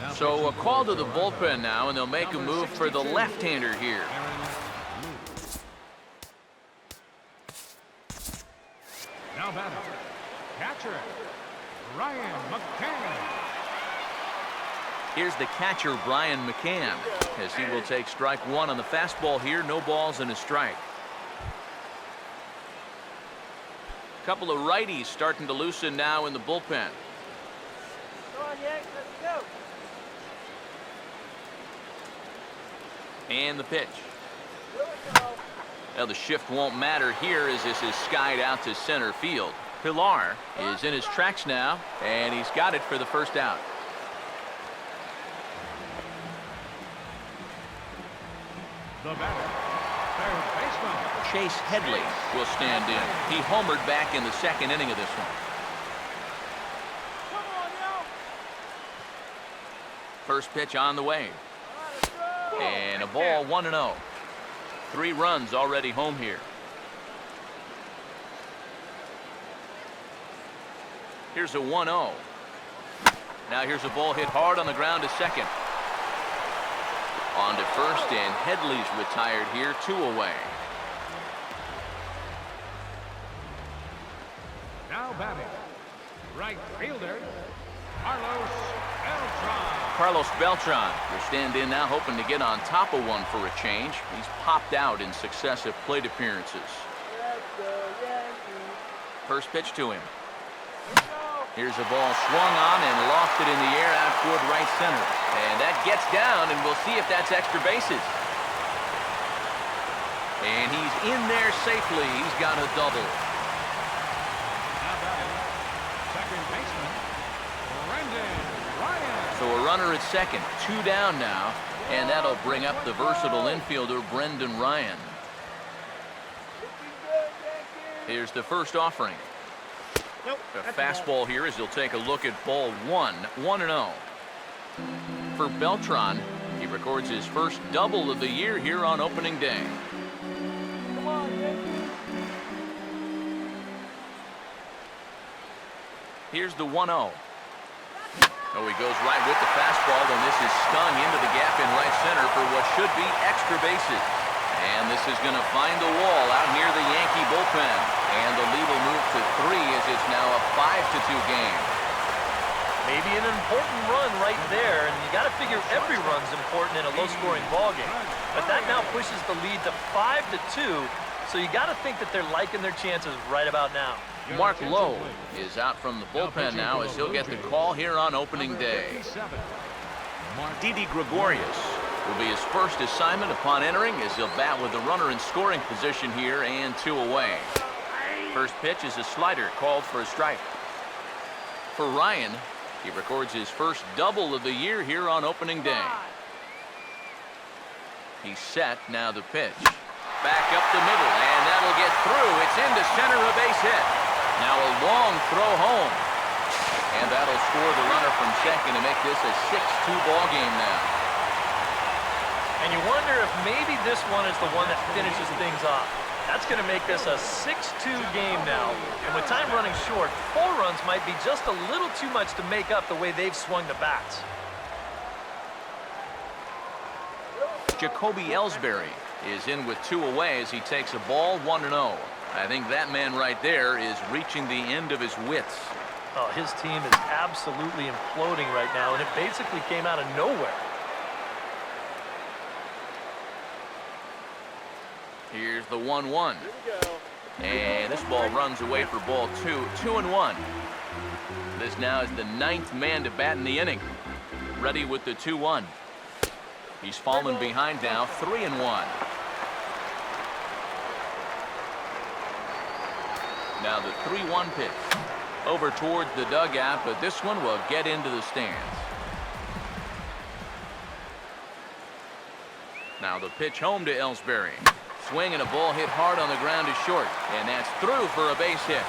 Now So a call to the bullpen now, and they'll make a move for the left-hander here. Now batter, catcher, Ryan McCann. Here's the catcher, Brian McCann, as he will take strike one on the fastball here. No balls and a strike. Couple of righties starting to loosen now in the bullpen. Come on, Yanks, let's go. And the pitch. Here we go. Now the shift won't matter here as this is skied out to center field. Pilar is in his tracks now, and he's got it for the first out. The batter, third baseman, Chase Headley will stand in. He homered back in the second inning of this one. Come on, yo. First pitch on the way. All right, let's go. And a ball, 1-0. 3 runs already home here. Here's a 1-0. Now here's a ball hit hard on the ground to second. On to first, and Headley's retired here, 2 away. now batting, right fielder, Carlos Beltran. Carlos Beltran will stand in now, hoping to get on top of one for a change. He's popped out in successive plate appearances. Let's go, Yankees. First pitch to him. Let's go. Here's a ball swung on and lofted in the air out toward right center. And that gets down, and we'll see if that's extra bases. And he's in there safely. He's got a double. Now batting, second baseman, Brendan Ryan. So a runner at second, 2 down now, and that'll bring up the versatile infielder Brendan Ryan. Looking good, Yankees. Here's the first offering. Nope. A fastball here as he'll take a look at ball 1, 1-0. For Beltran, he records his first double of the year here on opening day. Come on, Yankees. Here's the 1-0. Oh, he goes right with the fastball, and this is stung into the gap in right center for what should be extra bases. And this is going to find the wall out near the Yankee bullpen. And the lead will move to 3 as it's now a 5-2 game. Maybe an important run right there, and you got to figure every run's important in a low-scoring ball game. But that now pushes the lead to 5-2, so you got to think that they're liking their chances right about now. Mark Lowe is out from the bullpen now as he'll get the call here on opening day. Didi Gregorius will be his first assignment upon entering as he'll bat with the runner in scoring position here and 2 away. First pitch is a slider called for a strike. For Ryan, he records his first double of the year here on opening day. He's set, now the pitch. Back up the middle, and that'll get through. It's into center, a base hit. Now a long throw home. And that'll score the runner from second to make this a 6-2 ball game now. And you wonder if maybe this one is the one that finishes things off. That's going to make this a 6-2 game now. And with time running short, 4 runs might be just a little too much to make up the way they've swung the bats. Jacoby Ellsbury is in with 2 away as he takes a ball, 1-0. I think that man right there is reaching the end of his wits. Oh, his team is absolutely imploding right now, and it basically came out of nowhere. Here's the 1-1. Here we go. And this ball runs away for ball 2, 2-1. This now is the 9th man to bat in the inning. Ready with the 2-1. He's fallen behind now, 3-1. Now the 3-1 pitch. Over towards the dugout, but this one will get into the stands. Now the pitch home to Ellsbury. Swing and a ball hit hard on the ground is short, and that's through for a base hit.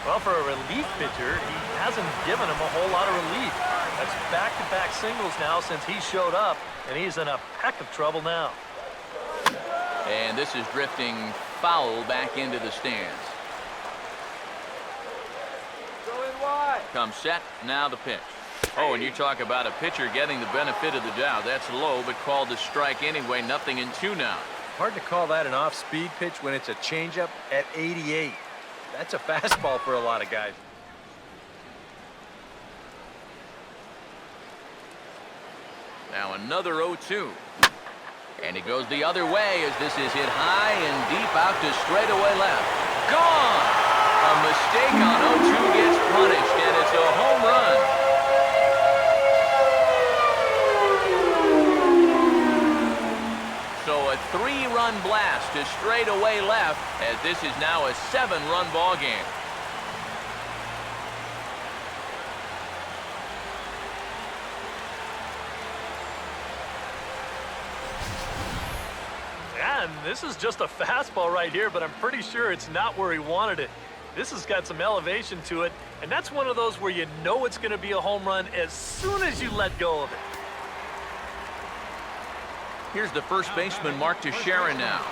Well, for a relief pitcher, he hasn't given him a whole lot of relief. That's back-to-back singles now since he showed up, and he's in a peck of trouble now. And this is drifting foul back into the stands. Going wide. Comes set, now the pitch. Oh, and you talk about a pitcher getting the benefit of the doubt. That's low, but called a strike anyway. 0-2 now. Hard to call that an off-speed pitch when it's a changeup at 88. That's a fastball for a lot of guys. Now another 0-2. And he goes the other way as this is hit high and deep out to straightaway left. Gone! A mistake on 0-2 gets punished, and it's a home run. So a 3-run blast to straightaway left as this is now a 7-run ball game. And this is just a fastball right here, but I'm pretty sure it's not where he wanted it. This has got some elevation to it, and that's one of those where you know it's going to be a home run as soon as you let go of it. Here's the first baseman, Mark Teixeira now.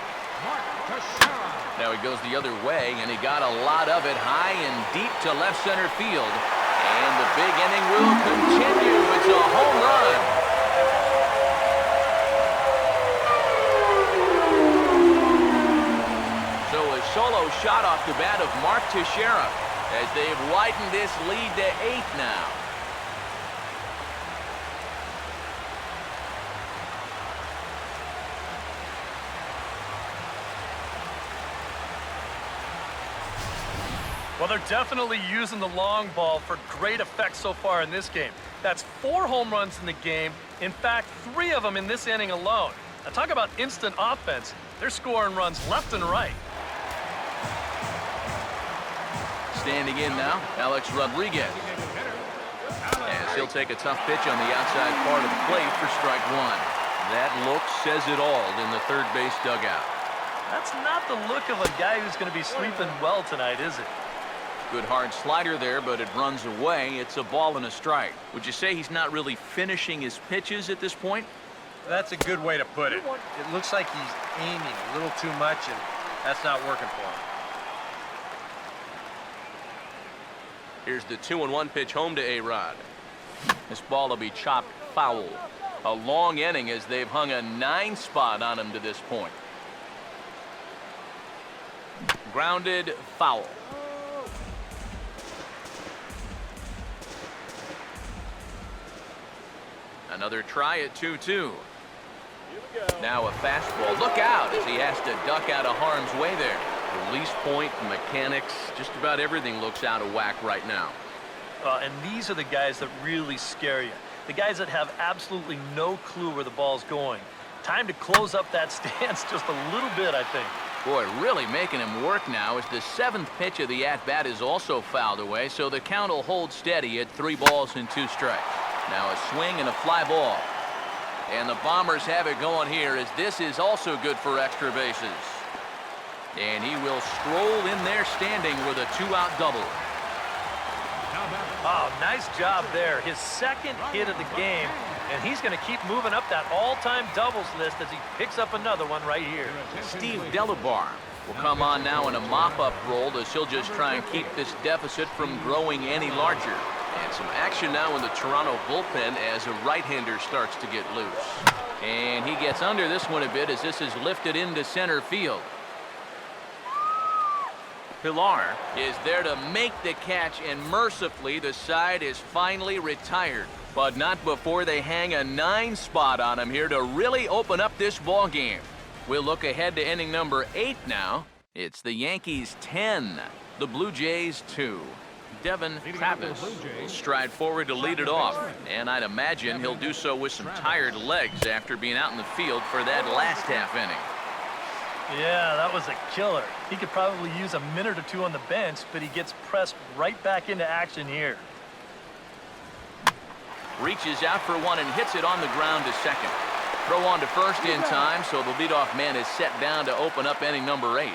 Mark Teixeira. Now he goes the other way, and he got a lot of it high and deep to left center field. And the big inning will continue. It's a home run. So a solo shot off the bat of Mark Teixeira as they've widened this lead to 8 now. Well, they're definitely using the long ball for great effect so far in this game. That's 4 home runs in the game. In fact, 3 of them in this inning alone. Now talk about instant offense. They're scoring runs left and right. Standing in now, Alex Rodriguez. As he'll take a tough pitch on the outside part of the plate for strike 1. That look says it all in the third base dugout. That's not the look of a guy who's going to be sleeping well tonight, is it? Good hard slider there, but it runs away. It's a ball and a strike. Would you say he's not really finishing his pitches at this point? That's a good way to put it. It looks like he's aiming a little too much, and that's not working for him. Here's the 2-1 pitch home to A-Rod. This ball will be chopped foul. A long inning as they've hung a 9 spot on him to this point. Grounded foul. Another try at 2-2. Now a fastball. Look out as he has to duck out of harm's way there. Release point, mechanics, just about everything looks out of whack right now. And these are the guys that really scare you. The guys that have absolutely no clue where the ball's going. Time to close up that stance just a little bit, I think. Boy, really making him work now as the 7th pitch of the at-bat is also fouled away, so the count will hold steady at 3 balls and 2 strikes. Now a swing and a fly ball. And the Bombers have it going here as this is also good for extra bases. And he will stroll in there standing with a 2-out double. Oh, nice job there. His 2nd hit of the game, and he's going to keep moving up that all-time doubles list as he picks up another one right here. Steve Delabar will come on now in a mop-up role as he'll just try and keep this deficit from growing any larger. And some action now in the Toronto bullpen as a right-hander starts to get loose. And he gets under this one a bit as this is lifted into center field. Pilar is there to make the catch, and mercifully the side is finally retired. But not before they hang a 9 spot on him here to really open up this ball game. We'll look ahead to inning number 8 now. It's the Yankees 10, the Blue Jays 2. Devin Travis will stride forward to lead it off, and I'd imagine he'll do so with some tired legs after being out in the field for that last half inning. Yeah, that was a killer. He could probably use a minute or 2 on the bench, but he gets pressed right back into action here. Reaches out for one and hits it on the ground to second. Throw on to first in time, so the leadoff man is set down to open up inning number 8.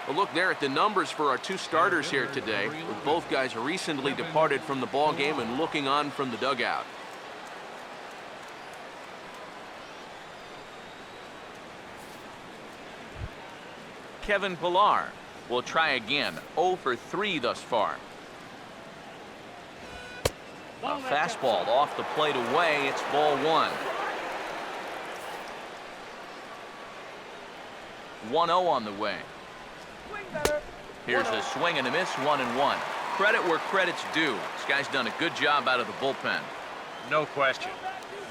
Well, look there at the numbers for our 2 starters here today, with both guys recently departed from the ball game and looking on from the dugout. Kevin Pilar will try again. 0 for 3 thus far. A fastball off the plate away. It's ball 1. 1-0 on the way. Swing better. Here's a swing and a miss, 1-1. Credit where credit's due. This guy's done a good job out of the bullpen. No question.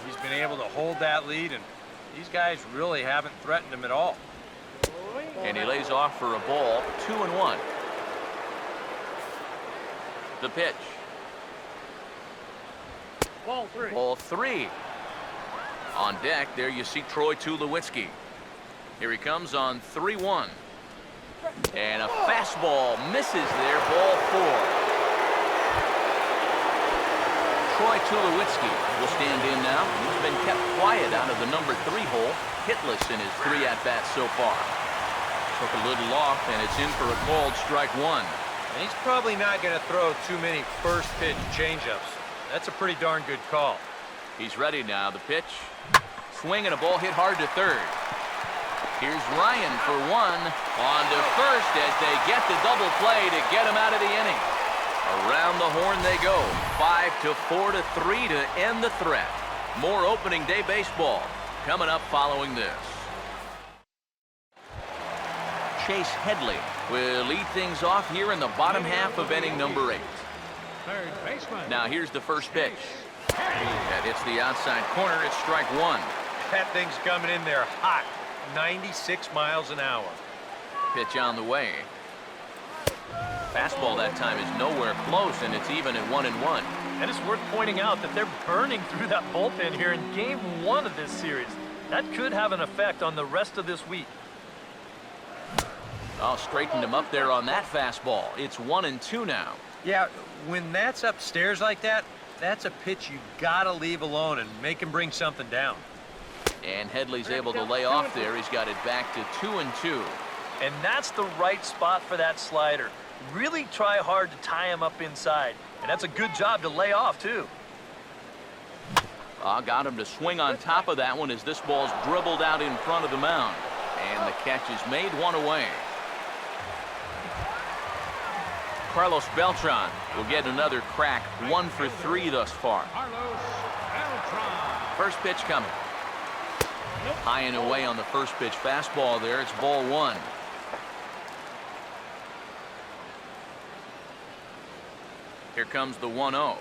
He's been able to hold that lead, and these guys really haven't threatened him at all. And he lays off for a ball, 2-1. The pitch. Ball 3. Ball 3. On deck, there you see Troy Tulowitzki. Here he comes on 3-1. And a fastball misses there, ball 4. Troy Tulowitzki will stand in now. He's been kept quiet out of the number 3 hole, hitless in his 3 at-bats so far. Took a little off, and it's in for a called strike 1. And he's probably not going to throw too many first pitch changeups. That's a pretty darn good call. He's ready now. The pitch. Swing and a ball hit hard to third. Here's Ryan for 1. On to first as they get the double play to get him out of the inning. Around the horn they go. 5-4-3 to end the threat. More opening day baseball coming up following this. Chase Headley will lead things off here in the bottom half of inning number 8. Third baseman. Now here's the first pitch. That hits the outside corner. It's strike 1. That thing's coming in there hot. 96 miles an hour. Pitch on the way. Fastball that time is nowhere close, and it's even at 1-1. And it's worth pointing out that they're burning through that bullpen here in game 1 of this series. That could have an effect on the rest of this week. Oh, straightened him up there on that fastball. It's 1-2 now. Yeah, when that's upstairs like that, that's a pitch you gotta leave alone and make him bring something down. And Headley's able to lay off there. He's got it back to 2-2. And that's the right spot for that slider. Really try hard to tie him up inside. And that's a good job to lay off, too. Got him to swing on top of that one as this ball's dribbled out in front of the mound. And the catch is made, 1 away. Carlos Beltran will get another crack, 1 for 3 thus far. Carlos Beltran. First pitch coming. High and away on the first pitch fastball there. It's ball 1. Here comes the 1-0.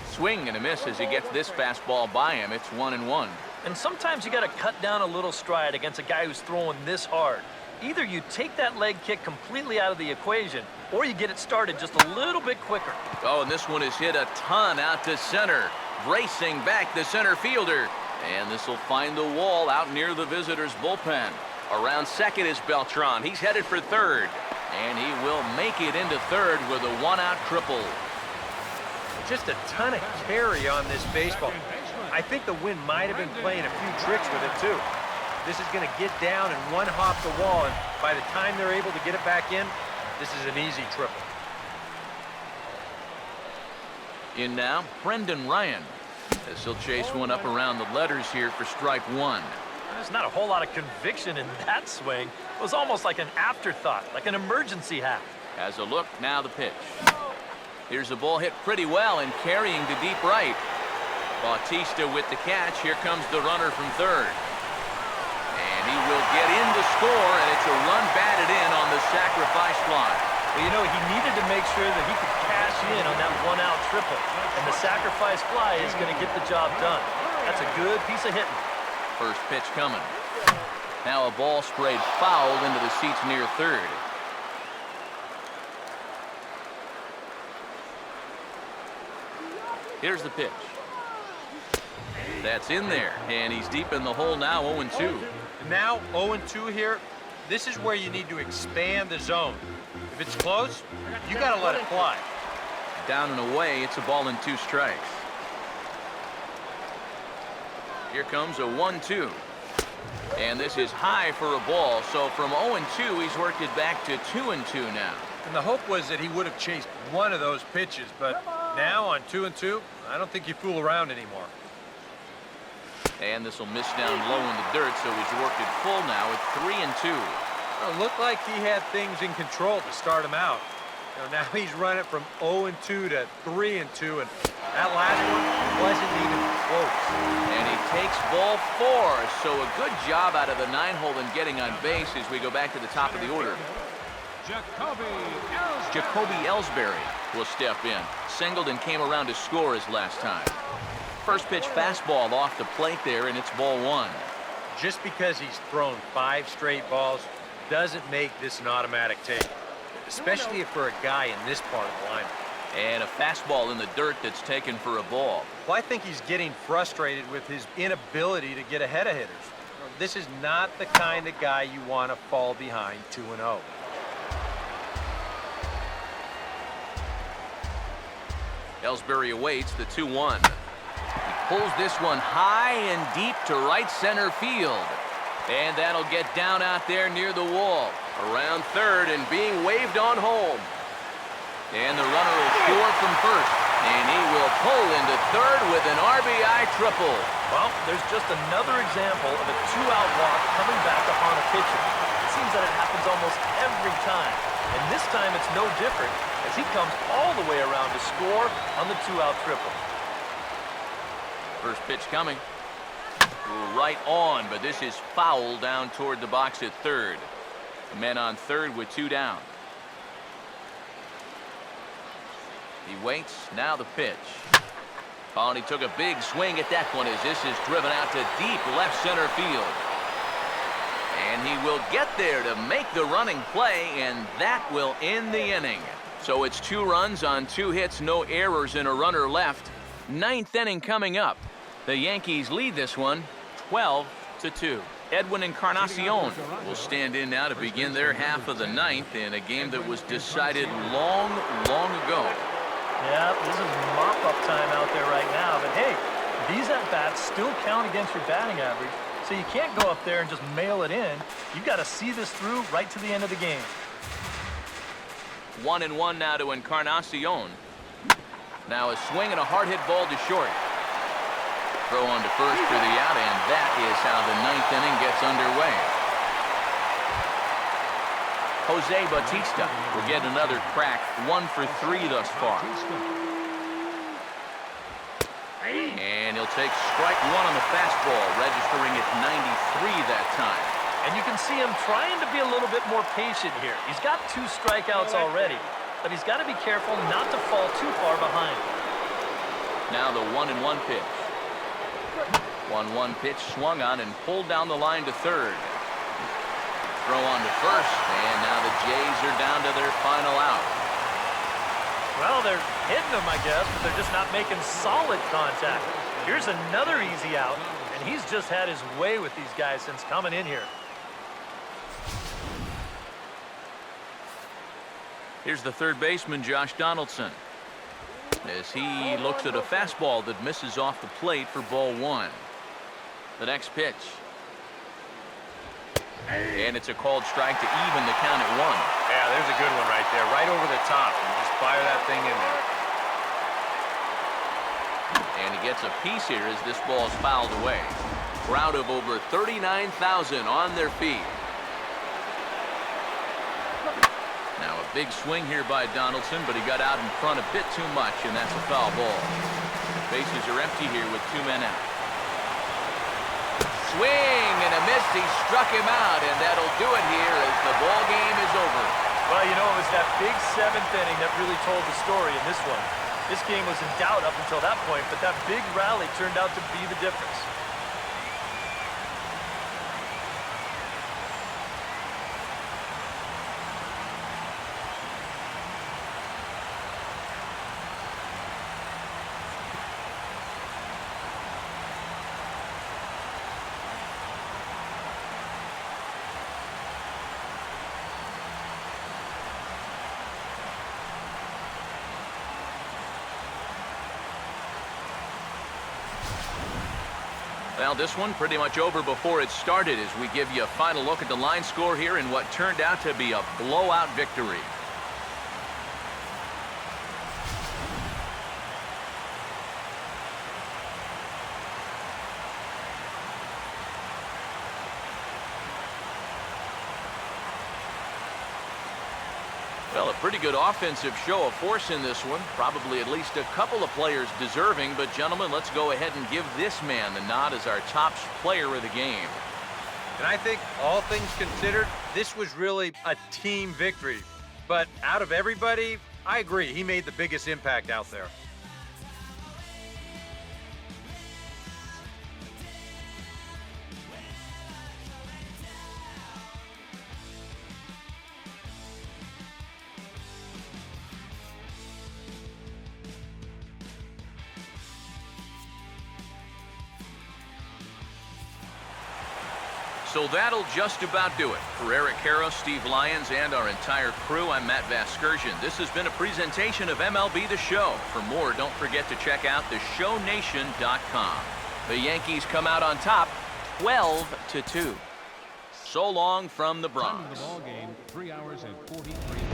Swing and a miss as he gets this fastball by him. It's 1-1. And sometimes you got to cut down a little stride against a guy who's throwing this hard. Either you take that leg kick completely out of the equation, or you get it started just a little bit quicker. Oh, and this one is hit a ton out to center. Racing back the center fielder. And this will find the wall out near the visitors' bullpen. Around second is Beltran. He's headed for third. And he will make it into third with a 1-out triple. Just a ton of carry on this baseball. I think the wind might have been playing a few tricks with it, too. This is going to get down and one hop the wall, and by the time they're able to get it back in, this is an easy triple. In now, Brendan Ryan, as he'll chase one up around the letters here for strike 1. There's not a whole lot of conviction in that swing. It was almost like an afterthought, like an emergency hack. Has a look, now the pitch. Here's a ball hit pretty well and carrying to deep right. Bautista with the catch. Here comes the runner from third. And he will get in to score, and it's a run batted in on the sacrifice fly. Well, you know, he needed to make sure that he could cash in on that 1-out triple. And the sacrifice fly is going to get the job done. That's a good piece of hitting. First pitch coming. Now a ball sprayed foul into the seats near third. Here's the pitch. That's in there, and he's deep in the hole now, 0-2. Now 0-2 here. This is where you need to expand the zone. If it's close, you got to let it fly. Down and away, it's a ball and 2 strikes. Here comes a 1-2. And this is high for a ball, so from 0-2, he's worked it back to 2-2 now. And the hope was that he would have chased one of those pitches, but now on 2-2, I don't think you fool around anymore. And this will miss down low in the dirt, so he's worked it full now at 3-2. Well, it looked like he had things in control to start him out. Now he's running from 0-2 to 3-2, and That last one wasn't even close. And he takes ball 4. So a good job out of the 9-hole in getting on base as we go back to the top of the order. Jacoby Ellsbury will step in. Singled and came around to score his last time. First pitch fastball off the plate there, and it's ball 1. Just because he's thrown 5 straight balls doesn't make this an automatic take, especially for a guy in this part of the lineup. And a fastball in the dirt that's taken for a ball. Well, I think he's getting frustrated with his inability to get ahead of hitters. This is not the kind of guy you want to fall behind 2-0. Ellsbury awaits the 2-1. He pulls this one high and deep to right center field. And that'll get down out there near the wall. Around third and being waved on home. And the runner will score from first. And he will pull into third with an RBI triple. Well, there's just another example of a 2-out walk coming back upon a pitcher. It seems that it happens almost every time. And this time it's no different as he comes all the way around to score on the 2-out triple. First pitch coming. Right on, but this is foul down toward the box at third. The men on third with 2 down. He waits, now the pitch. Oh, and he took a big swing at that one as this is driven out to deep left center field. And he will get there to make the running play, and that will end the inning. So it's 2 runs on 2 hits, no errors, and a runner left. 9th inning coming up. The Yankees lead this one 12-2. Edwin Encarnacion will stand in now to begin their half of the 9th in a game that was decided long ago. Yeah, this is mop-up time out there right now. But hey, these at-bats still count against your batting average, so you can't go up there and just mail it in. You've got to see this through right to the end of the game. 1-1 now to Encarnacion. Now a swing and a hard hit ball to short. Throw on to first for the out, and that is how the 9th inning gets underway. Jose Bautista will get another crack, 1 for 3 thus far. And he'll take strike 1 on the fastball, registering at 93 that time. And you can see him trying to be a little bit more patient here. He's got 2 strikeouts already, but he's got to be careful not to fall too far behind. Now the 1-1 pitch. 1-1 pitch swung on and pulled down the line to third. Throw on to first, and now the Jays are down to their final out. Well, they're hitting him, I guess, but they're just not making solid contact. Here's another easy out, and he's just had his way with these guys since coming in here. Here's the third baseman, Josh Donaldson, as he looks at a fastball that misses off the plate for ball 1. The next pitch. And it's a called strike to even the count at 1. Yeah, there's a good one right there, right over the top. And just fire that thing in there. And he gets a piece here as this ball is fouled away. Crowd of over 39,000 on their feet. Now a big swing here by Donaldson, but he got out in front a bit too much, and that's a foul ball. Bases are empty here with 2 men out. Swing and a miss. He struck him out, and that'll do it here as the ball game is over. Well, you know, it was that big 7th inning that really told the story in this one. This game was in doubt up until that point, but that big rally turned out to be the difference. Well, this one pretty much over before it started as we give you a final look at the line score here in what turned out to be a blowout victory. Well, a pretty good offensive show of force in this one. Probably at least a couple of players deserving. But, gentlemen, let's go ahead and give this man the nod as our top player of the game. And I think, all things considered, this was really a team victory. But out of everybody, I agree, he made the biggest impact out there. So that'll just about do it. For Eric Karros, Steve Lyons, and our entire crew, I'm Matt Vasgersian. This has been a presentation of MLB The Show. For more, don't forget to check out theshownation.com. The Yankees come out on top, 12-2. So long from the Time Bronx. of the ball game, 3 hours and 43 minutes.